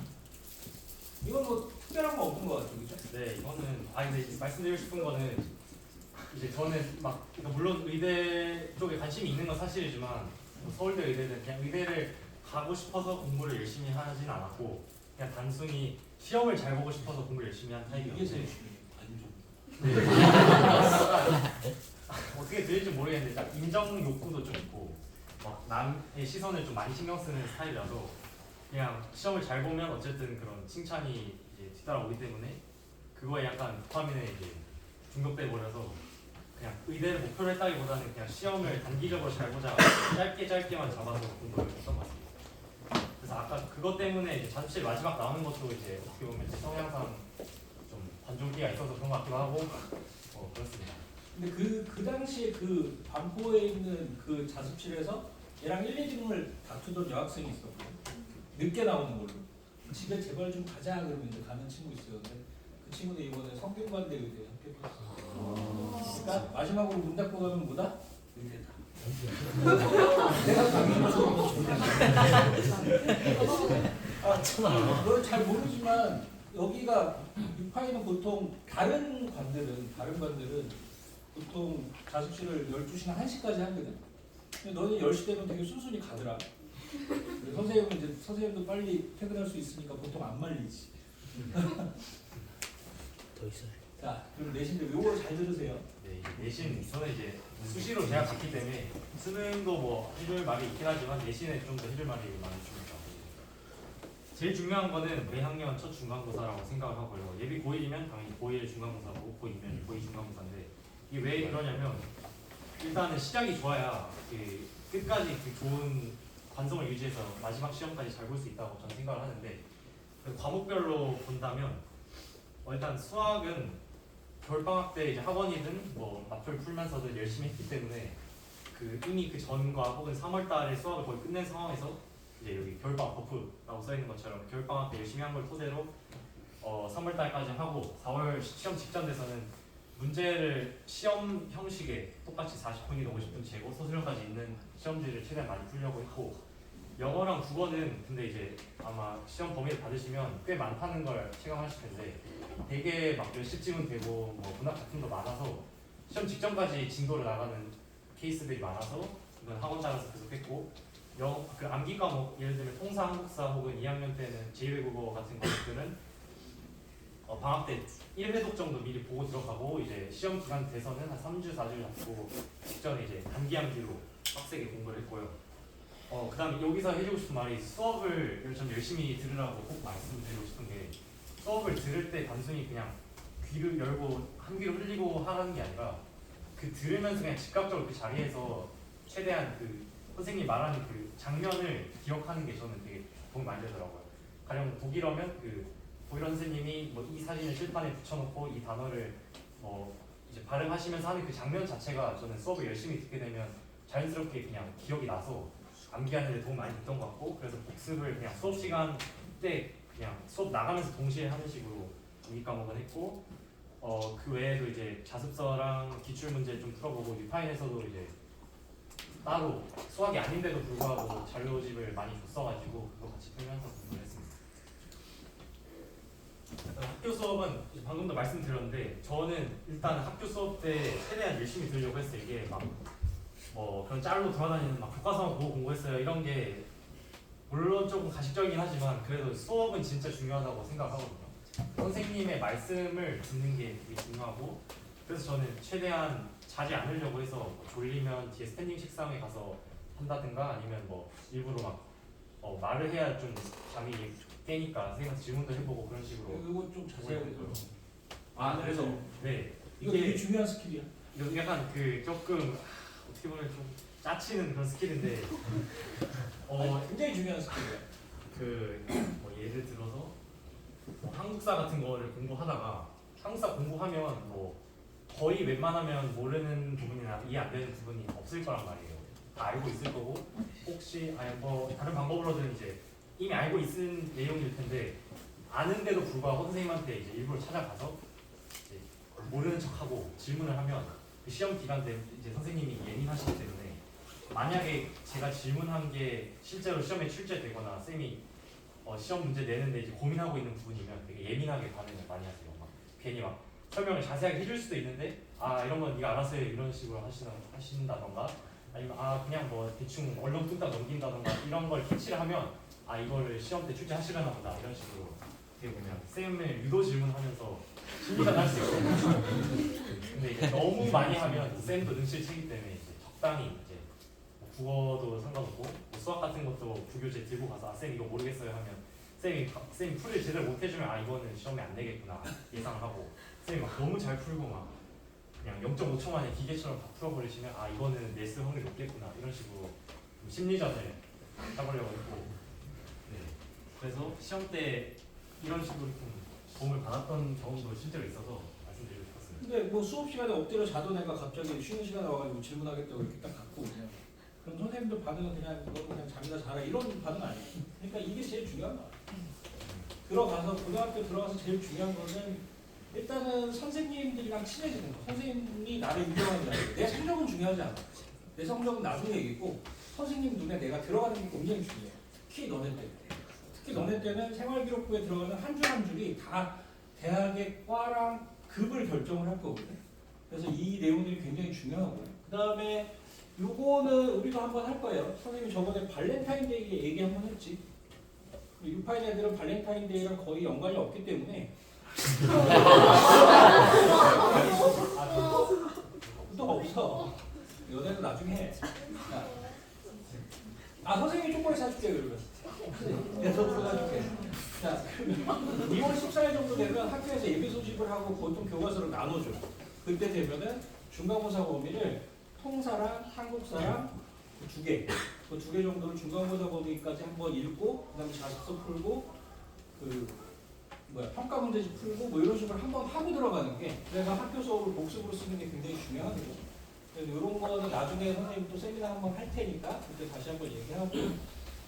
이건 뭐 특별한 거 없는 것 같죠, 그죠? 네 이거는 근데 말씀드리고 싶은 거는 이제 저는 막 그러니까 물론 의대 쪽에 관심이 있는 건 사실이지만 뭐 서울대 의대는 그냥 의대를 가고 싶어서 공부를 열심히 하진 않았고 그냥 단순히 시험을 잘 보고 싶어서 공부를 열심히 한 이게 타입이었는데 제일 중요해. 관종. 네. 어떻게 들릴지 모르겠는데 딱 인정 욕구도 좀 있고 막 남의 시선을 좀 많이 신경 쓰는 스타일이라서 그냥 시험을 잘 보면 어쨌든 그런 칭찬이 이제 뒤따라오기 때문에 그거에 약간 도파민에 이제 중독돼 버려서 그냥 의대를 목표로 했다기보다는 그냥 시험을 단기적으로 잘 보자 짧게만 잡아서 공부를 했던 것 같습니다. 그래서 아까 그것 때문에 이제 자습실 마지막 나오는 것도 이제 어떻게 보면 제 성향상 좀 관종기가 있어서 그런 것 같기도 하고 그렇습니다. 근데 그 당시에 그 반포에 있는 그 자습실에서 얘랑 1, 2등을 다투던 여학생이 있었거든. 늦게 나오는 걸로. 집에 제발 좀 가자 그러면 이제 가는 친구 있어요. 근데 그 친구는 이번에 성균관대 의대에 합격했어. 그러니까 마지막으로 문 닫고 가면 뭐다? 의대다. 내가 당연히 너잘 모르지만 여기가 유파이는 보통 다른 관들은 보통 자습실을 12시나 1시까지 하거든. 근데 너는 10시 되면 되게 순순히 가더라. 선생님은 이제 선생님도 빨리 퇴근할 수 있으니까 보통 안 말리지. 더 있어요. 자, 그럼 내신들 요거 잘 들으세요. 네, 이제 내신 저는 이제 수시로 대학 갔기 때문에 수능도 뭐 해줄 말이 있긴 하지만 내신에 좀 더 해줄 말이 많습니다. 제일 중요한 거는 매학년 첫 중간고사라고 생각을 하고요. 예비 고1이면 당연히 고1 중간고사고 고2면 고2 중간고사인데 이게 왜 그러냐면 일단은 시작이 좋아야 그 끝까지 그 좋은 관성을 유지해서 마지막 시험까지 잘 볼 수 있다고 저는 생각을 하는데 과목별로 본다면 일단 수학은 겨울방학 때 이제 학원이든 뭐 맞풀 풀면서도 열심히 했기 때문에 이미 그 전과 혹은 3월달에 수학을 거의 끝낸 상황에서 이제 여기 겨울방학 버프라고 써 있는 것처럼 겨울방학 때 열심히 한 걸 토대로 3월달까지 하고 4월 시험 직전 돼서는 문제를 시험 형식에 똑같이 40분이나 50분 재고 소수령까지 있는 시험들을 최대한 많이 풀려고 했고, 영어랑 국어는 근데 이제 아마 시험 범위를 받으시면 꽤 많다는 걸 체감하실 텐데 되게 막 몇십 지문 되고 뭐 문학 작품도 많아서 시험 직전까지 진도를 나가는 케이스들이 많아서 이건 학원 따라서 계속 했고, 그 암기 과목 예를 들면 통사, 한국사 혹은 2학년 때는 제2외국어 같은 과목들은 방학 때 1회독 정도 미리 보고 들어가고 이제 시험 기간 돼서는 한 3주, 4주 잡고 직전에 이제 단기 암기로 빡세게 공부를 했고요. 그 다음에 여기서 해주고 싶은 말이 수업을 좀 열심히 들으라고 꼭 말씀드리고 싶은 게, 수업을 들을 때 단순히 그냥 귀를 열고 한 귀로 흘리고 하라는 게 아니라 들으면서 그냥 즉각적으로 그 자리에서 최대한 선생님이 말하는 그 장면을 기억하는 게 저는 되게 도움이 많이 되더라고요. 가령 독일어면 독일어 선생님이 뭐 이 사진을 칠판에 붙여놓고 이 단어를 이제 발음하시면서 하는 그 장면 자체가 저는 수업을 열심히 듣게 되면 자연스럽게 그냥 기억이 나서 암기하는 데 도움 많이 됐던 것 같고, 그래서 복습을 그냥 수업 시간 때 그냥 수업 나가면서 동시에 하는 식으로 암기 과목은 했고, 그 외에도 이제 자습서랑 기출문제 좀 풀어보고 유파인에서도 이제 따로 수학이 아닌데도 불구하고 자료집을 많이 줬어가지고 그거 같이 풀면서 공부를 했습니다. 학교 수업은 이제 방금도 말씀드렸는데 저는 일단 학교 수업 때 최대한 열심히 들으려고 했어요. 이게 막 뭐 그런 짤로 돌아다니는 막 교과서만 보고 공부했어요 이런 게 물론 조금 가식적이긴 하지만 그래도 수업은 진짜 중요하다고 생각하거든요. 선생님의 말씀을 듣는 게 되게 중요하고, 그래서 저는 최대한 자지 않으려고 해서 뭐 졸리면 뒤에 스탠딩 책상에 가서 한다든가 아니면 뭐 일부러 막 말을 해야 좀 잠이 깨니까 선생님한테 질문도 해보고 그런 식으로. 이거 좀 자세하게 좀. 그래서 네 이거 되게 중요한 스킬이야. 이거 약간 조금 어떻게 보면 좀 짜치는 그런 스킬인데 굉장히 중요한 스킬이야. 뭐 예를 들어서 뭐 한국사 같은 거를 공부하다가 한국사 공부하면 뭐 거의 웬만하면 모르는 부분이나 이해 안 되는 부분이 없을 거란 말이에요. 다 알고 있을 거고, 혹시 뭐 다른 방법으로든 이제 이미 알고 있는 내용일 텐데 아는데도 불구하고 선생님한테 이제 일부러 찾아가서 이제 모르는 척하고 질문을 하면 그 시험 기간 때 이제 선생님이 예민하시기 때문에 만약에 제가 질문한 게 실제로 시험에 출제되거나 쌤이 시험 문제 내는데 이제 고민하고 있는 부분이면 되게 예민하게 반응을 많이 하세요. 막 괜히 막 설명을 자세하게 해줄 수도 있는데 이런 건 네가 알아서 해 이런 식으로 하신다던가 아니면 그냥 뭐 대충 얼렁뚱땅 넘긴다던가 이런 걸 캐치를 하면 이거를 시험 때 출제하시려나 보다 이런 식으로 어떻게 보면 쌤을 유도 질문하면서 심리전 할 수 있거든요. 근데 이제 너무 많이 하면 쌤도 눈치를 채기 때문에 이제 적당히 이제 국어도 상관없고 뭐 수학 같은 것도 부교재 들고 가서 쌤 이거 모르겠어요 하면 쌤이 풀을 제대로 못 해주면 이거는 시험에 안 되겠구나 예상을 하고, 쌤이 막 너무 잘 풀고 막 그냥 0.5초 만에 기계처럼 다 풀어버리시면 이거는 내스 확률이 높겠구나 이런 식으로 심리전을 해보려고 했고, 네. 그래서 시험 때 이런 식으로 좀 도움을 받았던 경험도 실제로 있어서 말씀드리고 싶었습니다. 근데 뭐 수업 시간에 엎드려 자던 애가 갑자기 쉬는 시간에 와가지고 질문하겠다고 이렇게 딱 갖고 오면 그럼 선생님들 반응은 그냥 너 그냥 잠이나 자라 이런 반응 아니에요. 그러니까 이게 제일 중요한 거야. 들어가서 고등학교 들어가서 제일 중요한 거는 일단은 선생님들이랑 친해지는 거. 선생님이 나를 인정하는 게 내 성적은 중요하지 않아. 내 성적은 나중에 얘기고 선생님 눈에 내가 들어가는 게 굉장히 중요해. 특히 너네 때. 특히 너네 때는 생활기록부에 들어가는 한 줄 한 줄이 다 대학의 과랑 급을 결정을 할 거거든. 그래서 이 내용들이 굉장히 중요하고요. 그 다음에 요거는 우리도 한번 할 거예요. 선생님이 저번에 발렌타인데이 얘기 한번 했지. 유파인 애들은 발렌타인데이랑 거의 연관이 없기 때문에 또 없어. 연애는 나중에 해. 선생님이 초콜릿 사줄게 그러면. 내가 사줄게. 자, 2월 14일 정도 되면 학교에서 예비 소집을 하고 보통 교과서를 나눠줘. 그때 되면은 중간고사 범위를 통사랑 한국사랑 그 두 개 정도를 중간고사 범위까지 한번 읽고, 그다음에 자습서 풀고, 평가 문제집 풀고 뭐 이런 식으로 한번 하고 들어가는 게 내가 학교 수업을 복습으로 쓰는 게 굉장히 중요하거든요. 그래서 이런 거는 나중에 선생님 또 세미나 한번 할 테니까 그때 다시 한번 얘기하고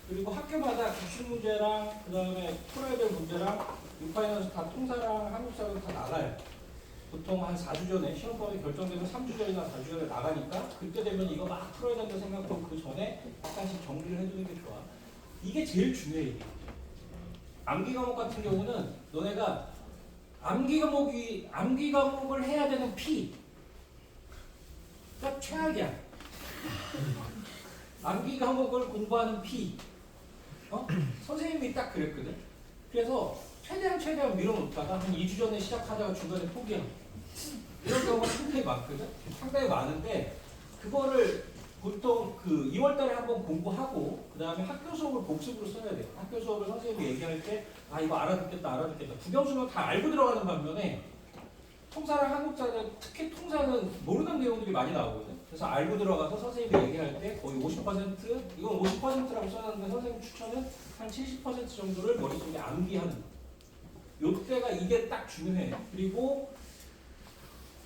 그리고 학교마다 기출 문제랑 그 다음에 풀어야 될 문제랑 유파이너스 다 통사랑 한국사랑 다 나가요. 보통 한 4주 전에 시험범위 결정되면 3주 전이나 4주 전에 나가니까 그때 되면 이거 막 풀어야 된다 생각하고 그 전에 약간씩 정리를 해두는 게 좋아. 이게 제일 중요해. 암기 과목 같은 경우는 너네가 암기 과목을 해야 되는 P가 최악이야. 암기 과목을 공부하는 P. 선생님이 딱 그랬거든. 그래서 최대한 밀어놓다가 한 2주 전에 시작하다가 중간에 포기하고 이런 경우가 상당히 많거든. 상당히 많은데 그거를 보통 그 2월달에 한번 공부하고 그 다음에 학교 수업을 복습으로 써야 돼요. 학교 수업을 선생님이 얘기할 때 이거 알아듣겠다. 국영수는 다 알고 들어가는 반면에 통사랑 한국사는 특히 통사는 모르는 내용들이 많이 나오거든요. 그래서 알고 들어가서 선생님이 얘기할 때 거의 50% 이건 50%라고 써놨는데 선생님 추천은 한 70% 정도를 머릿속에 암기하는 거예요. 요때가 이게 딱 중요해요. 그리고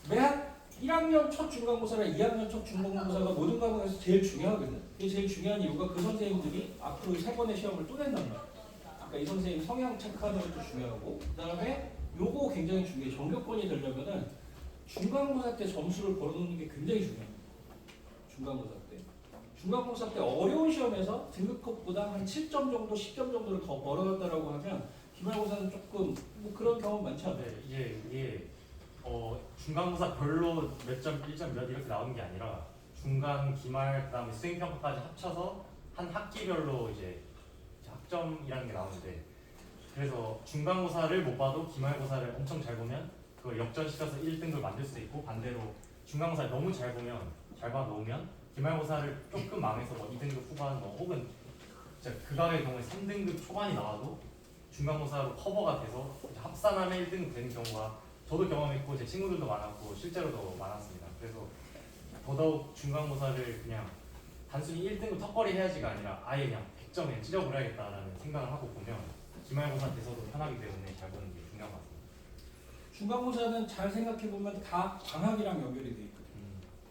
매학 1학년 첫 중간고사랑 2학년 첫 중간고사가 모든 과목에서 제일 중요하거든. 이게 제일 중요한 이유가 그 선생님들이 앞으로 3번의 시험을 또 낸단 말이야. 그러니까 이 선생님 성향 체크하는 것도 중요하고 그 다음에 요거 굉장히 중요해. 전교권이 되려면은 중간고사 때 점수를 벌어놓는 게 굉장히 중요해요. 중간고사 때 어려운 시험에서 등급컷보다 한 7점 정도, 10점 정도를 더 벌어놨다라고 하면 기말고사는 조금 뭐 그런 경험 많지 않아요? 네, 이게 중간고사 별로 몇 점, 1점 몇 이렇게 나오는 게 아니라 중간, 기말, 그다음에 수행평가까지 합쳐서 한 학기별로 이제 학점이라는 게 나오는데 그래서 중간고사를 못 봐도 기말고사를 엄청 잘 보면 그걸 역전시켜서 1등급을 만들 수도 있고 반대로 중간고사를 너무 잘 보면 잘 봐놓으면 기말고사를 조금 망해서 뭐 2등급 후반 혹은 진짜 극악의 경우에 3등급 초반이 나와도 중간고사로 커버가 돼서 합산하면 1등급 되는 경우가 저도 경험했고 제 친구들도 많았고 실제로도 많았습니다. 그래서 더더욱 중간고사를 그냥 단순히 1등급 턱걸이 해야지가 아니라 아예 그냥 100점에 찢어버려야겠다라는 생각을 하고 보면 기말고사 돼서도 편하기 때문에 잘 보는 게 중요한 것 같습니다. 중간고사는 잘 생각해보면 다 방학이랑 연결이 돼 있거든요.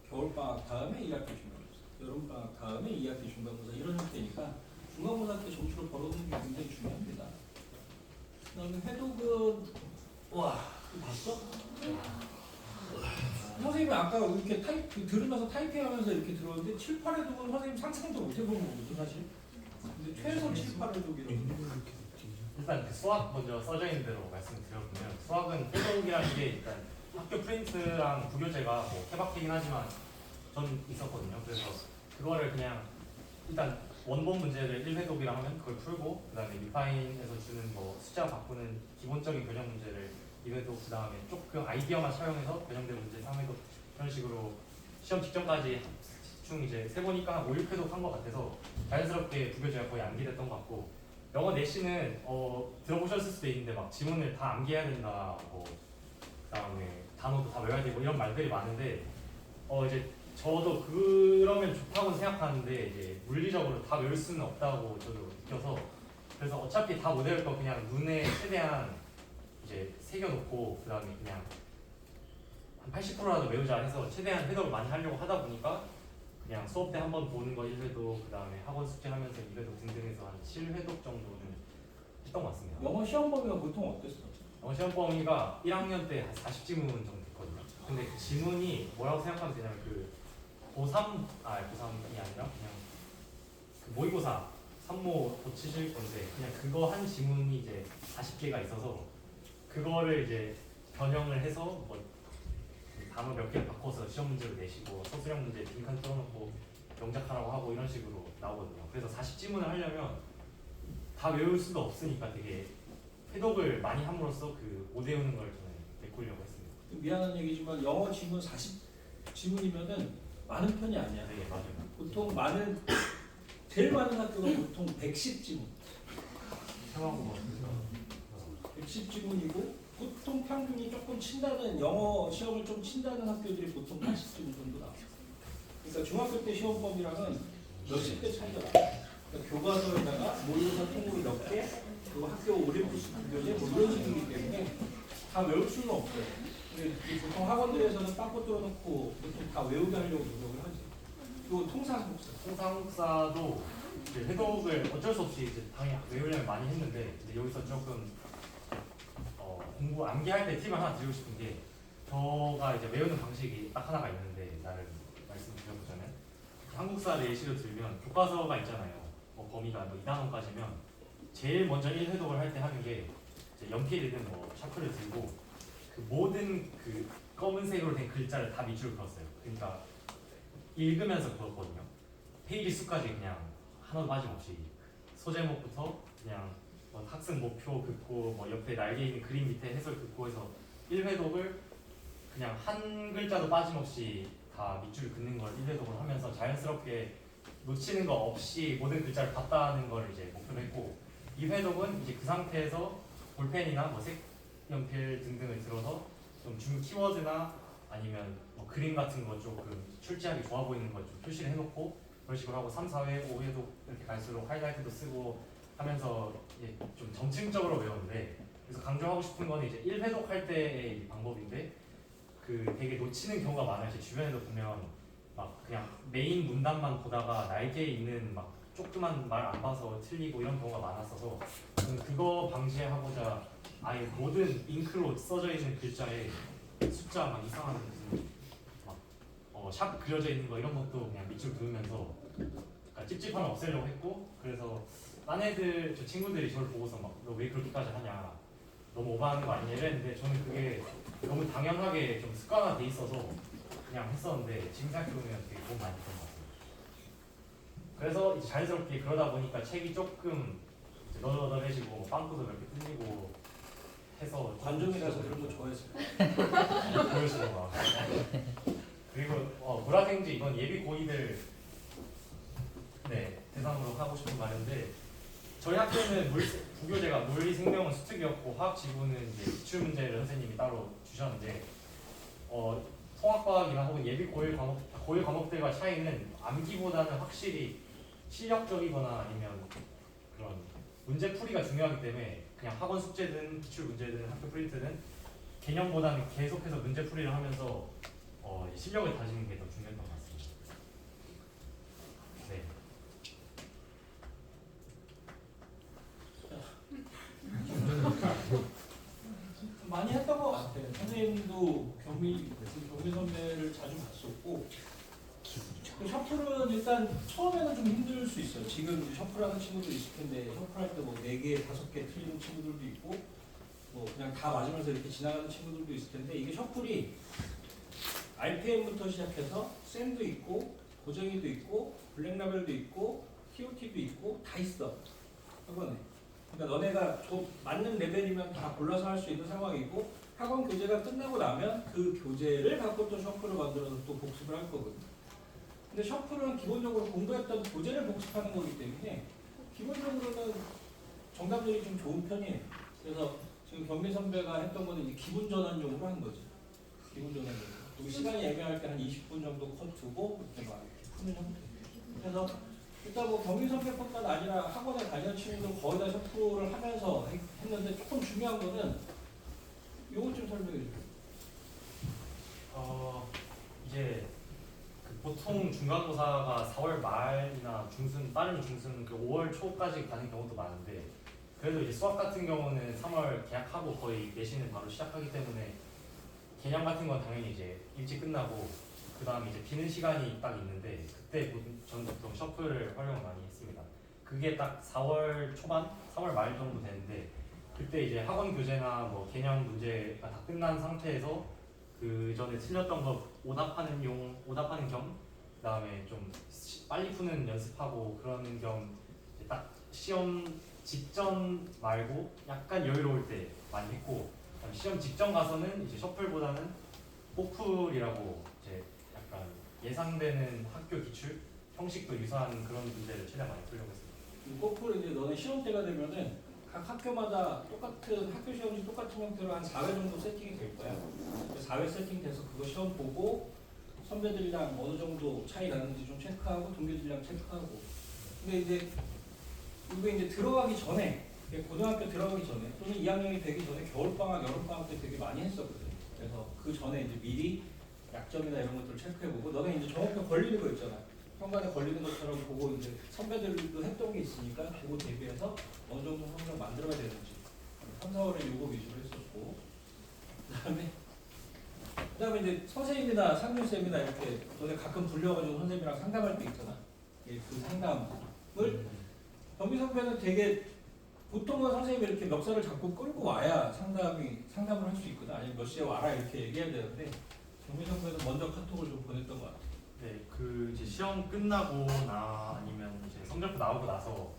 겨울방학 다음에 1학기 중간고사, 여름방학 다음에 2학기 중간고사 이런 형태니까 중간고사 때 점수를 벌어두는 게 굉장히 중요합니다. 그 다음에 해독은 와 이거 봤어? 선생님이 아까 이렇게 들으면서 타이핑하면서 이렇게 들었는데 7, 8회독은 선생님 상상도 못 해본 거거든 사실. 근데 최소 7, 8회독이라고. 일단 그 수학 먼저 써져 있는 대로 말씀드려보면 수학은 해독이라는 게 일단 학교 프린트랑 부교재가 뭐 케바케긴 하지만 전 있었거든요. 그래서 그거를 그냥 일단 원본 문제를 1회독이라 하면 그걸 풀고 그 다음에 리파인에서 주는 뭐 숫자 바꾸는 기본적인 변형 문제를 2회독 그 다음에 조금 아이디어만 사용해서 변형된 문제 3회독 이런 식으로 시험 직전까지 대충 이제 세보니까 한 5, 6회독 한 것 같아서 자연스럽게 부교재가 거의 암기됐던 것 같고 영어 내신은 들어보셨을 수도 있는데 막 지문을 다 암기해야 된다 뭐 그다음에 단어도 다 외워야 되고 이런 말들이 많은데 이제 저도 그러면 좋다고 생각하는데 이제 물리적으로 다 외울 수는 없다고 저도 느껴서 그래서 어차피 다 못 외울 거 그냥 눈에 최대한 이제 새겨놓고 그 다음에 그냥 한 80%라도 외우자 해서 최대한 해독을 많이 하려고 하다 보니까 그냥 수업 때 한 번 보는 거 1회독 그 다음에 학원 숙제하면서 2회독 등등해서 한 7회독 정도는 했던 것 같습니다. 영어 시험 범위가 보통 어땠어? 영어 시험 범위가 1학년 때 한 40지문 정도 됐거든요. 근데 그 지문이 뭐라고 생각하면 되냐면 그 고3이 아니라 그냥 그 모의고사 3모 고치실 건데 그냥 그거 한 지문이 이제 40개가 있어서 그거를 이제 변형을 해서 뭐 단어 몇 개를 바꿔서 시험 문제를 내시고 서술형 문제 빈칸 뚫어놓고 영작하라고 하고 이런 식으로 나오거든요. 그래서 40지문을 하려면 다 외울 수도 없으니까 되게 해독을 많이 함으로써 그 못 외우는 걸 저는 메꾸려고 했습니다. 미안한 얘기지만 영어 지문 40지문이면은 많은 편이 아니야. 네, 맞아요. 보통 제일 많은 학교가 보통 110지문. 110지문이고 보통 평균이 조금 친다는 영어 시험을 좀 친다는 학교들이 보통 80지문 정도 나와요. 그러니까 중학교 때 시험 범위랑은 몇십 배 차이가 나요. 그러니까 교과서에다가 모의고사 통으로 몇 개, 그 학교 올림푸스 교재 뭐 이런 식이기 때문에 다 외울 수는 없어요. 근데 이 보통 학원들에서는 빵꾸 뚫어놓고 보통 다 외우게 하려고 노력을 하지. 그리고 통상국사. 통상국사도 이제 회독을 어쩔 수 없이 이제 당연히 외우려면 많이 했는데 이제 여기서 조금 공부 암기할 때 팁을 하나 드리고 싶은 게 저가 이제 외우는 방식이 딱 하나가 있는데 나를 말씀드려보자면 한국사 예시로 들면 교과서가 있잖아요. 뭐 범위가 뭐 2단원까지면 제일 먼저 1회독을 할 때 하는 게 이제 연필이든 뭐 샤프를 들고 그 모든 그 검은색으로 된 글자를 다 밑줄 그었어요. 그러니까 읽으면서 그었거든요. 페이지 수까지 그냥 하나도 빠짐없이 소제목부터 그냥 뭐 학습 목표 긋고 뭐 옆에 날개 있는 그림 밑에 해설 긋고 해서 1회독을 그냥 한 글자도 빠짐없이 다 밑줄 긋는 걸 1회독을 하면서 자연스럽게 놓치는 거 없이 모든 글자를 봤다는 걸 이제 목표로 했고 2회독은 이제 그 상태에서 볼펜이나 뭐 색연필 등등을 들어서 좀 중요 키워드나 아니면 뭐 그림 같은 거 조금 출제하기 좋아 보이는 거 좀 표시를 해놓고 그런 식으로 하고 3, 4회, 5회도 이렇게 갈수록 하이라이트도 쓰고 하면서 이제 좀 점층적으로 외우는데 그래서 강조하고 싶은 건 이제 1회독 할 때의 이 방법인데 그 되게 놓치는 경우가 많아요. 제 주변에도 보면 막 그냥 메인 문단만 보다가 날개에 있는 막 조그만 말 안 봐서 틀리고 이런 경우가 많았어서 저는 그거 방지하고자 아예 모든 잉크로 써져 있는 글자에 숫자 막 이상한 무슨 샵 그려져 있는 거 이런 것도 그냥 밑줄 그으면서 그러니까 찝찝함을 없애려고 했고 그래서 딴 애들 저 친구들이 저를 보고서 막 너 왜 그렇게까지 하냐 너무 오버하는 거 아니냐 이랬는데 저는 그게 너무 당연하게 좀 습관화돼 있어서 그냥 했었는데 지금 생각해보면 되게 도움 많이 됐던 것 같아요. 그래서 이제 자연스럽게 그러다 보니까 책이 조금 이제 너덜너덜해지고 빵꾸도 몇 개 뚫리고 해서 관종이라서 그런 거 좋아했어요. 보여주는 그리고 보라생지 이건 예비 고이들 대상으로 하고 싶은 말인데 저희 학교는 부교재가 물리, 생명은 수특이었고 화학, 지구는 이제 기출 문제를 선생님이 따로 주셨는데 통합과학이나 혹은 예비 고일 과목들과 차이는 암기보다는 확실히 실력적이거나 아니면 그런 문제 풀이가 중요하기 때문에 그냥 학원 숙제든 기출 문제든 학교 프린트든 개념보다는 계속해서 문제 풀이를 하면서 실력을 다지는 게 더 중요했던 것 같습니다. 네. 많이 했던 것 같아요. 선생님도 경미 선배를 자주 봤었고 셔플은 일단 처음에는 좀 힘들 수 있어요. 지금 셔플하는 친구도 있을 텐데 셔플할 때 뭐 4개, 5개 틀리는 친구들도 있고 뭐 그냥 다 맞으면서 이렇게 지나가는 친구들도 있을 텐데 이게 셔플이 RPM부터 시작해서 샌도 있고 고정이도 있고 블랙라벨도 있고 TOT도 있고 다 있어 학원에. 그러니까 너네가 맞는 레벨이면 다 골라서 할 수 있는 상황이고 학원 교재가 끝나고 나면 그 교재를 갖고 또 셔플을 만들어서 또 복습을 할 거거든. 근데 셔플은 기본적으로 공부했던 교재를 복습하는 거기 때문에 기본적으로는 정답률이 좀 좋은 편이에요. 그래서 지금 경미 선배가 했던 거는 이제 기분 전환용으로 한 거지. 기분 전환용. 그리고 시간이 애매할 때 한 20분 정도 컷 두고 이렇게 막 푸는 형태. 그래서 일단 뭐 경미 선배뿐만 아니라 학원에 다니는 친구들 거의 다 셔플을 하면서 했는데 조금 중요한 거는 요거 좀 설명해 주세요. 이제 보통 중간고사가 4월 말이나 중순 빠른 중순 5월 초까지 가는 경우도 많은데 그래도 이제 수학 같은 경우는 3월 개학하고 거의 내신을 바로 시작하기 때문에 개념 같은 건 당연히 이제 일찍 끝나고 그 다음에 이제 비는 시간이 딱 있는데 그때 저는 보통 셔플을 활용을 많이 했습니다. 그게 딱 4월 초반, 3월 말 정도 되는데 그때 이제 학원 교재나 뭐 개념 문제가 다 끝난 상태에서 그 전에 틀렸던 거 오답하는 겸 그다음에 좀 빨리 푸는 연습하고 그러는 겸 딱 시험 직전 말고 약간 여유로울 때 많이 했고 시험 직전 가서는 이제 셔플보다는 포풀이라고 이제 약간 예상되는 학교 기출 형식도 유사한 그런 문제를 최대한 많이 풀려고 했습니다. 거꾸로 이제 너네 시험 때가 되면은 각 학교마다 똑같은 학교 시험이 똑같은 형태로 한 4회 정도 세팅이 될 거야. 4회 세팅돼서 그거 시험 보고 선배들이랑 어느 정도 차이 나는지 좀 체크하고 동료들이랑 체크하고. 근데 이제 이거 이제 들어가기 전에 고등학교 들어가기 전에 또는 2학년이 되기 전에 겨울방학, 여름방학 때 되게 많이 했었거든. 그래서 그 전에 이제 미리 약점이나 이런 것들을 체크해보고 너네 이제 정업표 걸리는 거 있잖아. 현관에 걸리는 것처럼 보고 이제 선배들도 했던 게 있으니까 그거 대비해서 어느 정도 성적 만들어야 되는지 3, 4월에 요거 위주로 했었고 그다음에 이제 선생님이나 상무쌤이나 이렇게 너네 가끔 불려가지고 선생님이랑 상담할 때 있잖아. 그 상담을 경비 선배는 되게 보통은 선생님이 이렇게 멱살을 잡고 끌고 와야 상담을 할 수 있거든. 아니면 몇 시에 와라 이렇게 얘기해야 되는데 경비 선배는 먼저 카톡을 좀 보냈던 것 같아. 네, 그 이제 시험 끝나고나 아니면 이제 성적표 나오고 나서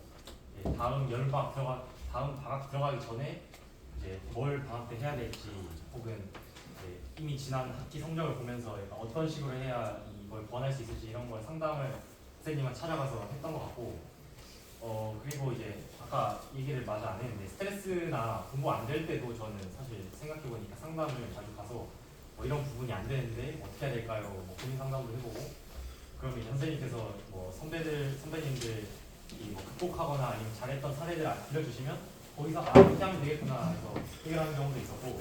이제 다음 방학 들어가기 전에 이제 뭘 방학 때 해야 될지 혹은 이제 이미 지난 학기 성적을 보면서 약간 어떤 식으로 해야 이걸 보완할 수 있을지 이런 걸 상담을 선생님한테 찾아가서 했던 것 같고 그리고 이제 아까 얘기를 마저 안 했는데 스트레스나 공부 안 될 때도 저는 사실 생각해보니까 상담을 자주 가서 뭐 이런 부분이 안 되는데 어떻게 해야 될까요? 뭐 고민 상담도 해보고 그럼 이제 선생님께서 뭐 선배님들이 뭐 극복하거나 아니면 잘했던 사례들 들려주시면 거기서 이렇게 하면 되겠구나 해서 해결하는 경우도 있었고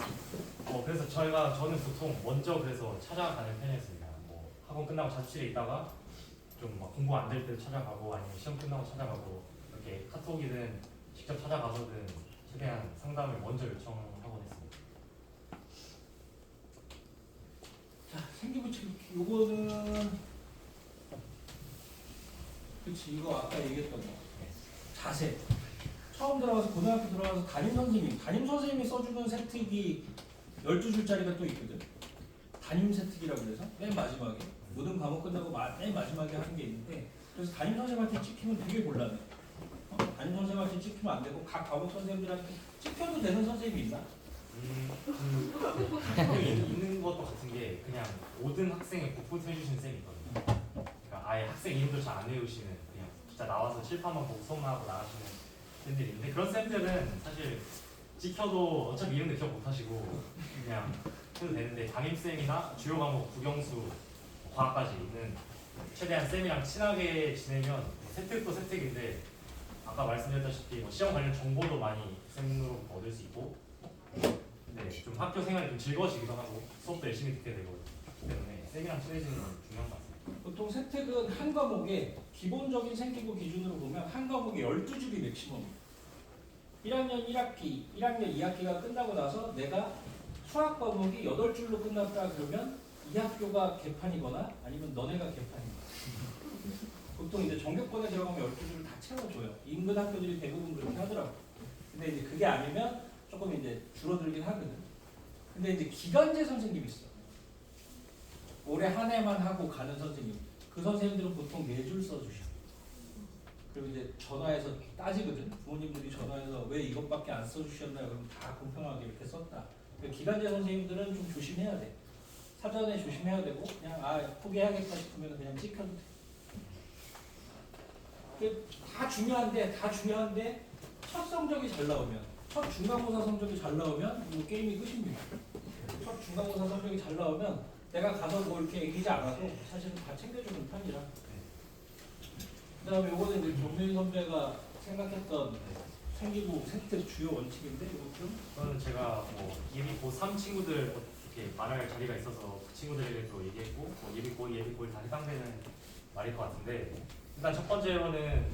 그래서 저는 보통 먼저 그래서 찾아가는 편이었습니다. 뭐 학원 끝나고 자습실에 있다가 좀 막 공부 안 될 때도 찾아가고 아니면 시험 끝나고 찾아가고 이렇게 카톡이든 직접 찾아가서든 최대한 상담을 먼저 요청하곤 했습니다. 자, 생기부채 요거는 그렇지 이거 아까 얘기했던 거 자세. 처음 들어가서 고등학교 들어가서 담임 선생님이 써주는 세특이 12줄짜리가 또 있거든. 담임 세특이라고 해서 맨 마지막에 모든 과목 끝나고 맨 마지막에 하는 게 있는데 그래서 담임 선생님한테 찍히면 되게 곤란해. 담임 선생님한테 찍히면 안 되고 각 과목 선생님들한테 찍혀도 되는 선생님이 있나? 있는 것도 같은 게 그냥 모든 학생을 복붙해 주시는 쌤이 있거든요. 그러니까 아예 학생 이름도 잘 안 외우시는 그냥 진짜 나와서 칠판만 보고 수업만 하고 나가시는 쌤들이 있는데 그런 쌤들은 사실 찍혀도 어차피 이름도 기억 못 하시고 그냥 해도 되는데 담임쌤이나 주요 과목 국영수 과학까지 있는 최대한 쌤이랑 친하게 지내면 뭐 세특도 세특인데 아까 말씀드렸다시피 뭐 시험 관련 정보도 많이 쌤으로 얻을 수 있고 네, 좀 학교 생활이 좀 즐거워지기도 하고 수업도 열심히 듣게 되고 때문에 쌤이랑 친해지는 건 중요한 것 같습니다. 보통 세특은 한 과목에 기본적인 생기부 기준으로 보면 한 과목에 12줄이 맥시멈이에요. 1학년 1학기, 1학년 2학기가 끝나고 나서 내가 수학 과목이 8줄로 끝났다 그러면 이 학교가 개판이거나 아니면 너네가 개판이거나 보통 이제 전교권에 들어가면 12줄을 다 채워줘요. 인근 학교들이 대부분 그렇게 하더라고. 근데 이제 그게 아니면 조금 이제 줄어들긴 하거든. 근데 이제 기간제 선생님이 있어. 올해 한 해만 하고 가는 선생님. 그 선생님들은 보통 4줄 써주셔. 그리고 이제 전화해서 따지거든. 부모님들이 전화해서 왜 이것밖에 안 써주셨나요? 그럼 다 공평하게 이렇게 썼다. 기간제 선생님들은 좀 조심해야 돼. 사전에 조심해야 되고 그냥 포기해야겠다 싶으면 그냥 찍혀도 돼. 다 중요한데 첫 성적이 잘 나오면 첫 중간고사 성적이 잘 나오면 이 게임이 끝입니다. 첫 중간고사 성적이 잘 나오면 내가 가서 뭐 이렇게 얘기하지 않아도 사실은 다 챙겨주는 편이라. 그다음에 요거는 이제 정민 선배가 생각했던 생기부 세특 주요 원칙인데 이거 좀 저는 제가 뭐 예비 고3 친구들 이렇게 말할 자리가 있어서 그 친구들에게도 얘기했고 뭐 예비 고1 다 해당되는 말일 것 같은데 일단 첫 번째로는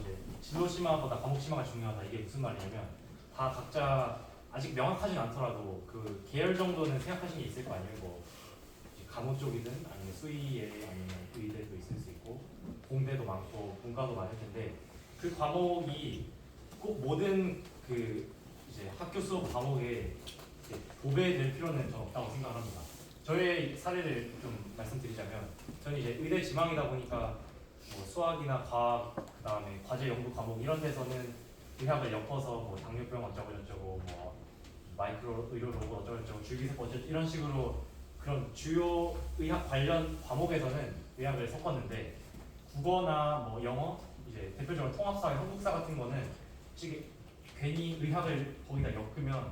이제 진로 심화보다 과목 심화가 중요하다. 이게 무슨 말이냐면 다 각자 아직 명확하진 않더라도 그 계열 정도는 생각하시는 게 있을 거 아니에요. 뭐 간호 쪽이든 아니면 수의에 아니면 의대도 있을 수 있고 공대도 많고 문과도 많을 텐데 그 과목이 꼭 모든 그 이제 학교 수업 과목에 도배될 필요는 전 없다고 생각합니다. 저의 사례를 좀 말씀드리자면 저는 이제 의대 지망이다 보니까 뭐 수학이나 과학 그다음에 과제 연구 과목 이런 데서는 의학을 엮어서 뭐 당뇨병 어쩌고 저쩌고 뭐 마이크로 의료 로봇 어쩌고 저쩌고 줄기세포 어쩌고 이런 식으로 그런 주요 의학 관련 과목에서는 의학을 섞었는데 국어나 뭐 영어 이제 대표적으로 통합사, 한국사 같은 거는 솔직히 괜히 의학을 거기다 엮으면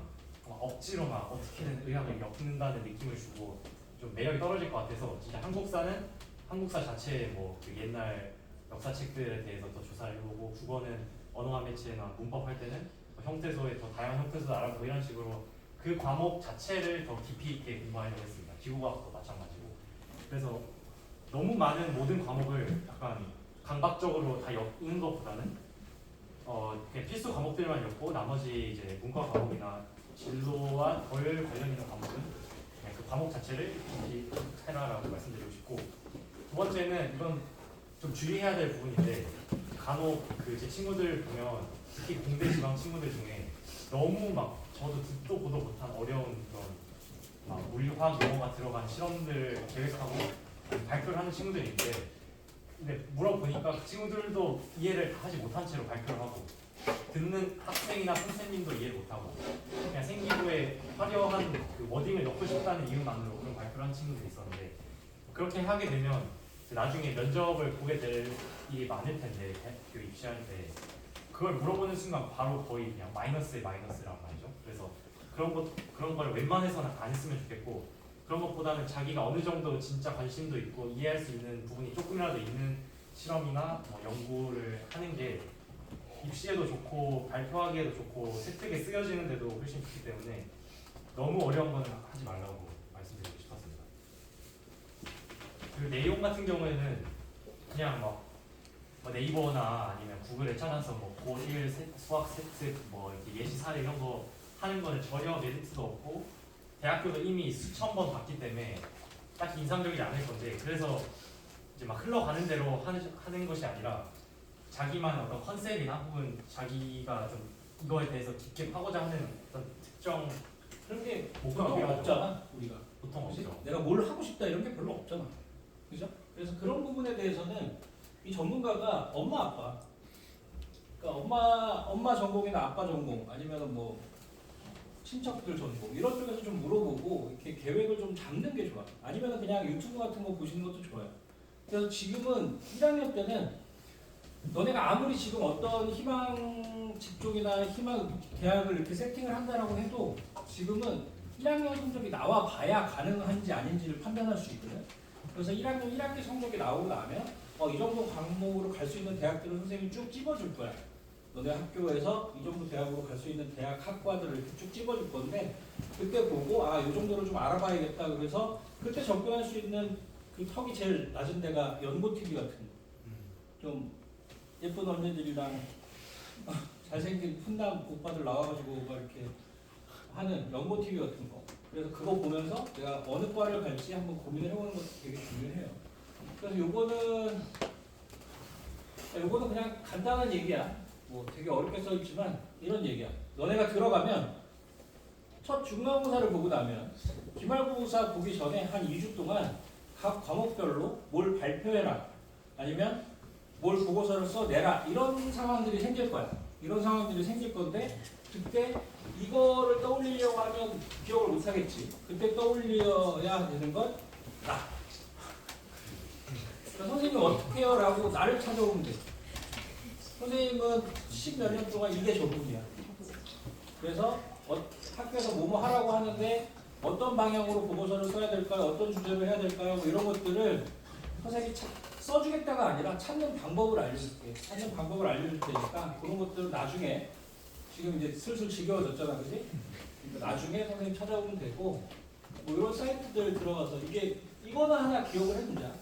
억지로 막 어떻게든 의학을 엮는다는 느낌을 주고 좀 매력이 떨어질 것 같아서 진짜 한국사는 한국사 자체의 뭐그 옛날 역사책들에 대해서 더 조사를 해보고 국어는 언어와 매체나 문법 할 때는 형태소의 더 다양한 형태소도 알아보고 이런 식으로 그 과목 자체를 더 깊이 있게 공부하려고 했습니다. 기후과학도 마찬가지고. 그래서 너무 많은 모든 과목을 약간 강박적으로 다 엮는 것보다는 그냥 필수 과목들만 엮고 나머지 이제 문과 과목이나 진로와 덜 관련 있는 과목은 그냥 그 과목 자체를 깊이 해라라고 말씀드리고 싶고, 두 번째는 이건 좀 주의해야 될 부분인데 간혹 그 제 친구들 보면 특히 공대 지방 친구들 중에 너무 막 저도 듣도 보도 못한 어려운 그런 막 물리화학 용어가 들어간 실험들 계획하고 발표를 하는 친구들이 있는데, 근데 물어보니까 그 친구들도 이해를 다 하지 못한 채로 발표를 하고 듣는 학생이나 선생님도 이해를 못하고 그냥 생기부에 화려한 그 워딩을 넣고 싶다는 이유만으로 그런 발표를 한 친구들이 있었는데, 그렇게 하게 되면 나중에 면접을 보게 될 일이 많을 텐데 대학교 입시할 때 그걸 물어보는 순간 바로 거의 그냥 마이너스에 마이너스란 말이죠. 그래서 그런 걸 웬만해서는 안 했으면 좋겠고, 그런 것보다는 자기가 어느 정도 진짜 관심도 있고 이해할 수 있는 부분이 조금이라도 있는 실험이나 뭐 연구를 하는 게 입시에도 좋고 발표하기에도 좋고 세특에 쓰여지는데도 훨씬 좋기 때문에 너무 어려운 거는 하지 말라고 말씀드리고 싶었습니다. 그 내용 같은 경우에는 그냥 뭐 네이버나 아니면 구글에 찾아서 뭐 고1 수학 세특 뭐 이렇게 예시 사례 이런 거 하는 거는 전혀 메리트도 없고 대학교도 이미 수천 번 봤기 때문에 딱히 인상적이지 않을 건데, 그래서 이제 막 흘러가는 대로 하는 것이 아니라 자기만 어떤 컨셉이나 혹은 자기가 좀 이거에 대해서 깊게 파고자 하는 어떤 특정 그런 게 목표가 보통 필요하죠. 없잖아 우리가. 보통 그치? 없죠. 내가 뭘 하고 싶다 이런 게 별로 없잖아. 그죠? 그래서 그런 부분에 대해서는 이 전문가가 엄마 아빠, 그러니까 엄마 전공이나 아빠 전공 아니면 뭐 친척들 전공 이런 쪽에서 좀 물어보고 이렇게 계획을 좀 잡는 게 좋아. 아니면 그냥 유튜브 같은 거 보시는 것도 좋아요. 그래서 지금은 1학년 때는 너네가 아무리 지금 어떤 희망 직종이나 희망 대학을 이렇게 세팅을 한다라고 해도 지금은 1학년 성적이 나와 봐야 가능한지 아닌지를 판단할 수 있거든. 그래서 1학년 1학기 성적이 나오고 나면 이 정도 과목으로 갈 수 있는 대학들을 선생님이 쭉 집어줄 거야. 너네 학교에서 이 정도 대학으로 갈 수 있는 대학 학과들을 이렇게 쭉 집어줄 건데, 그때 보고 이 정도로 좀 알아봐야겠다. 그래서 그때 접근할 수 있는 그 턱이 제일 낮은 데가 연고 TV 같은 거. 좀 예쁜 언니들이랑 잘생긴 훈남 오빠들 나와가지고 막 이렇게 하는 연고 TV 같은 거. 그래서 그거 보면서 내가 어느 과를 갈지 한번 고민을 해보는 것도 되게 중요해요. 그래서 요거는 그냥 간단한 얘기야. 뭐 되게 어렵게 써있지만 이런 얘기야. 너네가 들어가면 첫 중간고사를 보고 나면 기말고사 보기 전에 한 2주 동안 각 과목별로 뭘 발표해라 아니면 뭘 보고서를 써내라 이런 상황들이 생길 거야. 이런 상황들이 생길 건데 그때 이거를 떠올리려고 하면 기억을 못 하겠지. 그때 떠올려야 되는 건 나. 그러니까 선생님 어떻게 해요? 라고 나를 찾아오면 돼. 선생님은 10몇 년 동안 이게 전문이야. 그래서 학교에서 뭐뭐 하라고 하는데 어떤 방향으로 보고서를 써야 될까요? 어떤 주제로 해야 될까요? 뭐 이런 것들을 선생님이 써주겠다가 아니라 찾는 방법을 알려줄게. 찾는 방법을 알려줄 테니까 그런 것들은 나중에 지금 이제 슬슬 지겨워졌잖아, 그지? 그러니까 나중에 선생님 찾아오면 되고 뭐 이런 사이트들 들어가서 이거는 하나 기억을 해두자.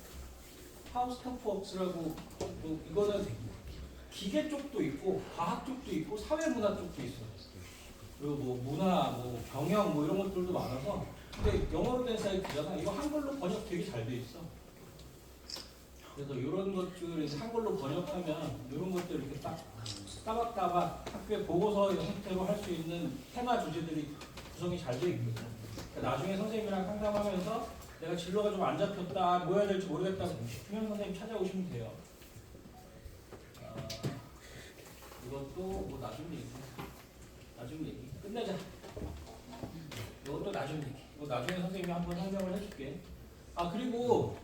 하우스타프웍스라고 뭐 이거는 기계 쪽도 있고 과학 쪽도 있고 사회문화 쪽도 있어. 그리고 뭐 문화, 뭐 경영 뭐 이런 것들도 많아서. 근데 영어로 된 사이트잖아. 이거 한글로 번역 되게 잘 돼 있어. 그래서 이런 것들을 이제 한글로 번역하면 이런 것들 이렇게 딱 따박따박 학교에 보고서 형태로 할 수 있는 테마 주제들이 구성이 잘 돼 있거든. 그러니까 나중에 선생님이랑 상담하면서 내가 진로가 좀 안 잡혔다, 뭐 해야 될지 모르겠다 싶으면 선생님 찾아오시면 돼요. 이것도 뭐 나중 얘기 끝내자. 이것도 나중 얘기. 이거 나중에 선생님이 한번 설명을 해줄게. 그리고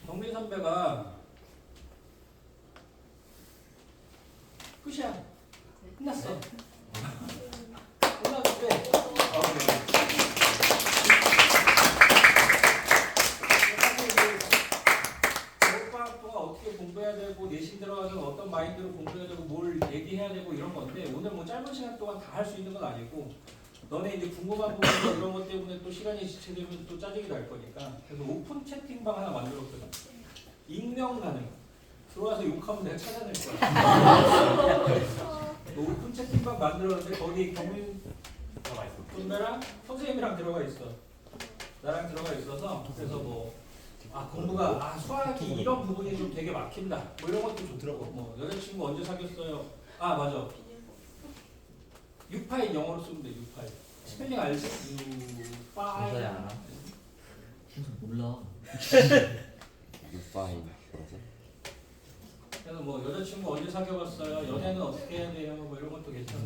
정민 선배가 끝이야. 끝났어. 끝났는데 겨울방학 동안 어떻게 공부해야 되고 내신 들어가서 어떤 마인드로 공부해야 되고 뭘 얘기해야 되고 이런 건데 오늘 뭐 짧은 1시간 동안 다 할 수 있는 건 아니고 너네 이제 궁금한 부분 이런 것 때문에 또 시간이 지체되면 또 짜증이 날 거니까 그래서 오픈 채팅방 하나 만들었거든. 익명 가능. 들어와서 욕하면 내가 찾아낼 거야. 오픈 채팅방 만들었는데 거기 경민 들어가 있어. 선배랑 선생님이랑 들어가 있어. 나랑 들어가 있어서 그래서 뭐 공부가 수학이 이런 부분이 좀 되게 막힌다. 뭐 이런 것도 좋더라고. 뭐 여자친구 언제 사귀었어요? 맞아. 6파일 영어로 쓰면 돼. 6파일. 스펠링 알지? 진짜야 6파일. 알아? 몰라. 유파인 그래서 뭐 여자친구 언제 사귀어봤어요? 연애는 어떻게 해야 돼요? 뭐 이런 것도 괜찮아.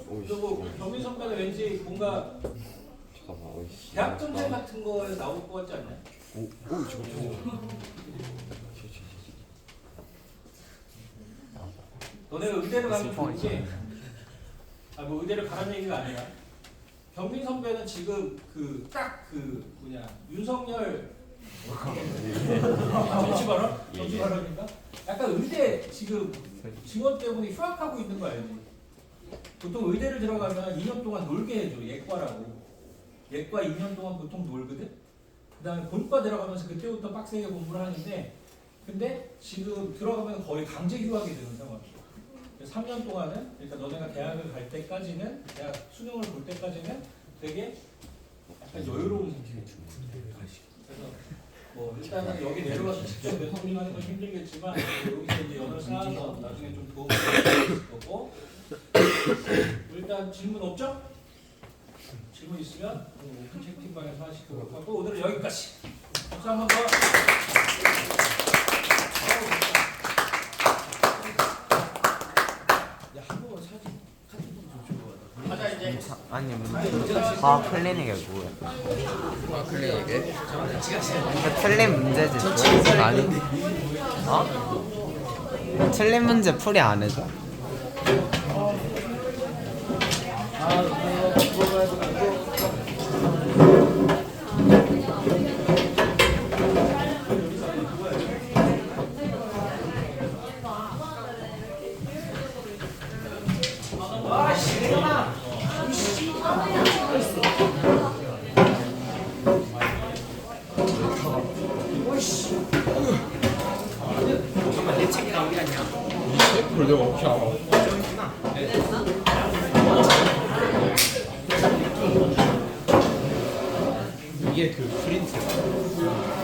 그리고 경민 선배는 왠지 뭔가 잠깐만 어이씨 대학 전쟁 같은 거에 나올 것 같지 않냐? 오 저거 너네가 의대를 가면 좋은 게, 뭐 의대를 가라는 얘기가 아니라, 경민 선배는 지금 윤석열 정치 발언? 정치 발언인가? 약간 의대 지금 증원 때문에 휴학하고 있는 거 알지? 보통 의대를 들어가면 2년 동안 놀게 해줘. 예과라고. 예과 2년 동안 보통 놀거든? 그 다음에 본과 들어가면서 그때부터 빡세게 공부를 하는데, 근데 지금 들어가면 거의 강제 휴학이 되는 상황이야. 3년 동안은, 그러니까 너네가 대학을 갈 때까지는, 대학 수능을 볼 때까지는 되게 약간 여유로운 상태예요. 그래서 뭐 일단은 여기 내려가서 직접 멘토링하는 건 힘들겠지만 여기서 이제 연을 쌓아서 나중에 좀 도움이 될 거고. 일단 질문 없죠? 질문 있으면 오픈 채팅방에서 하시도록 하고 오늘은 여기까지. 박수 한번 더. 가자 이제. 아니 과학 클리닉이 뭐야? 아 클리닉에? 틀린 문제지 뭐? 아니 어? 틀린 문제 풀이 안 해줘? 그걸 내가 어떻게 알아? 이게 그 프린트.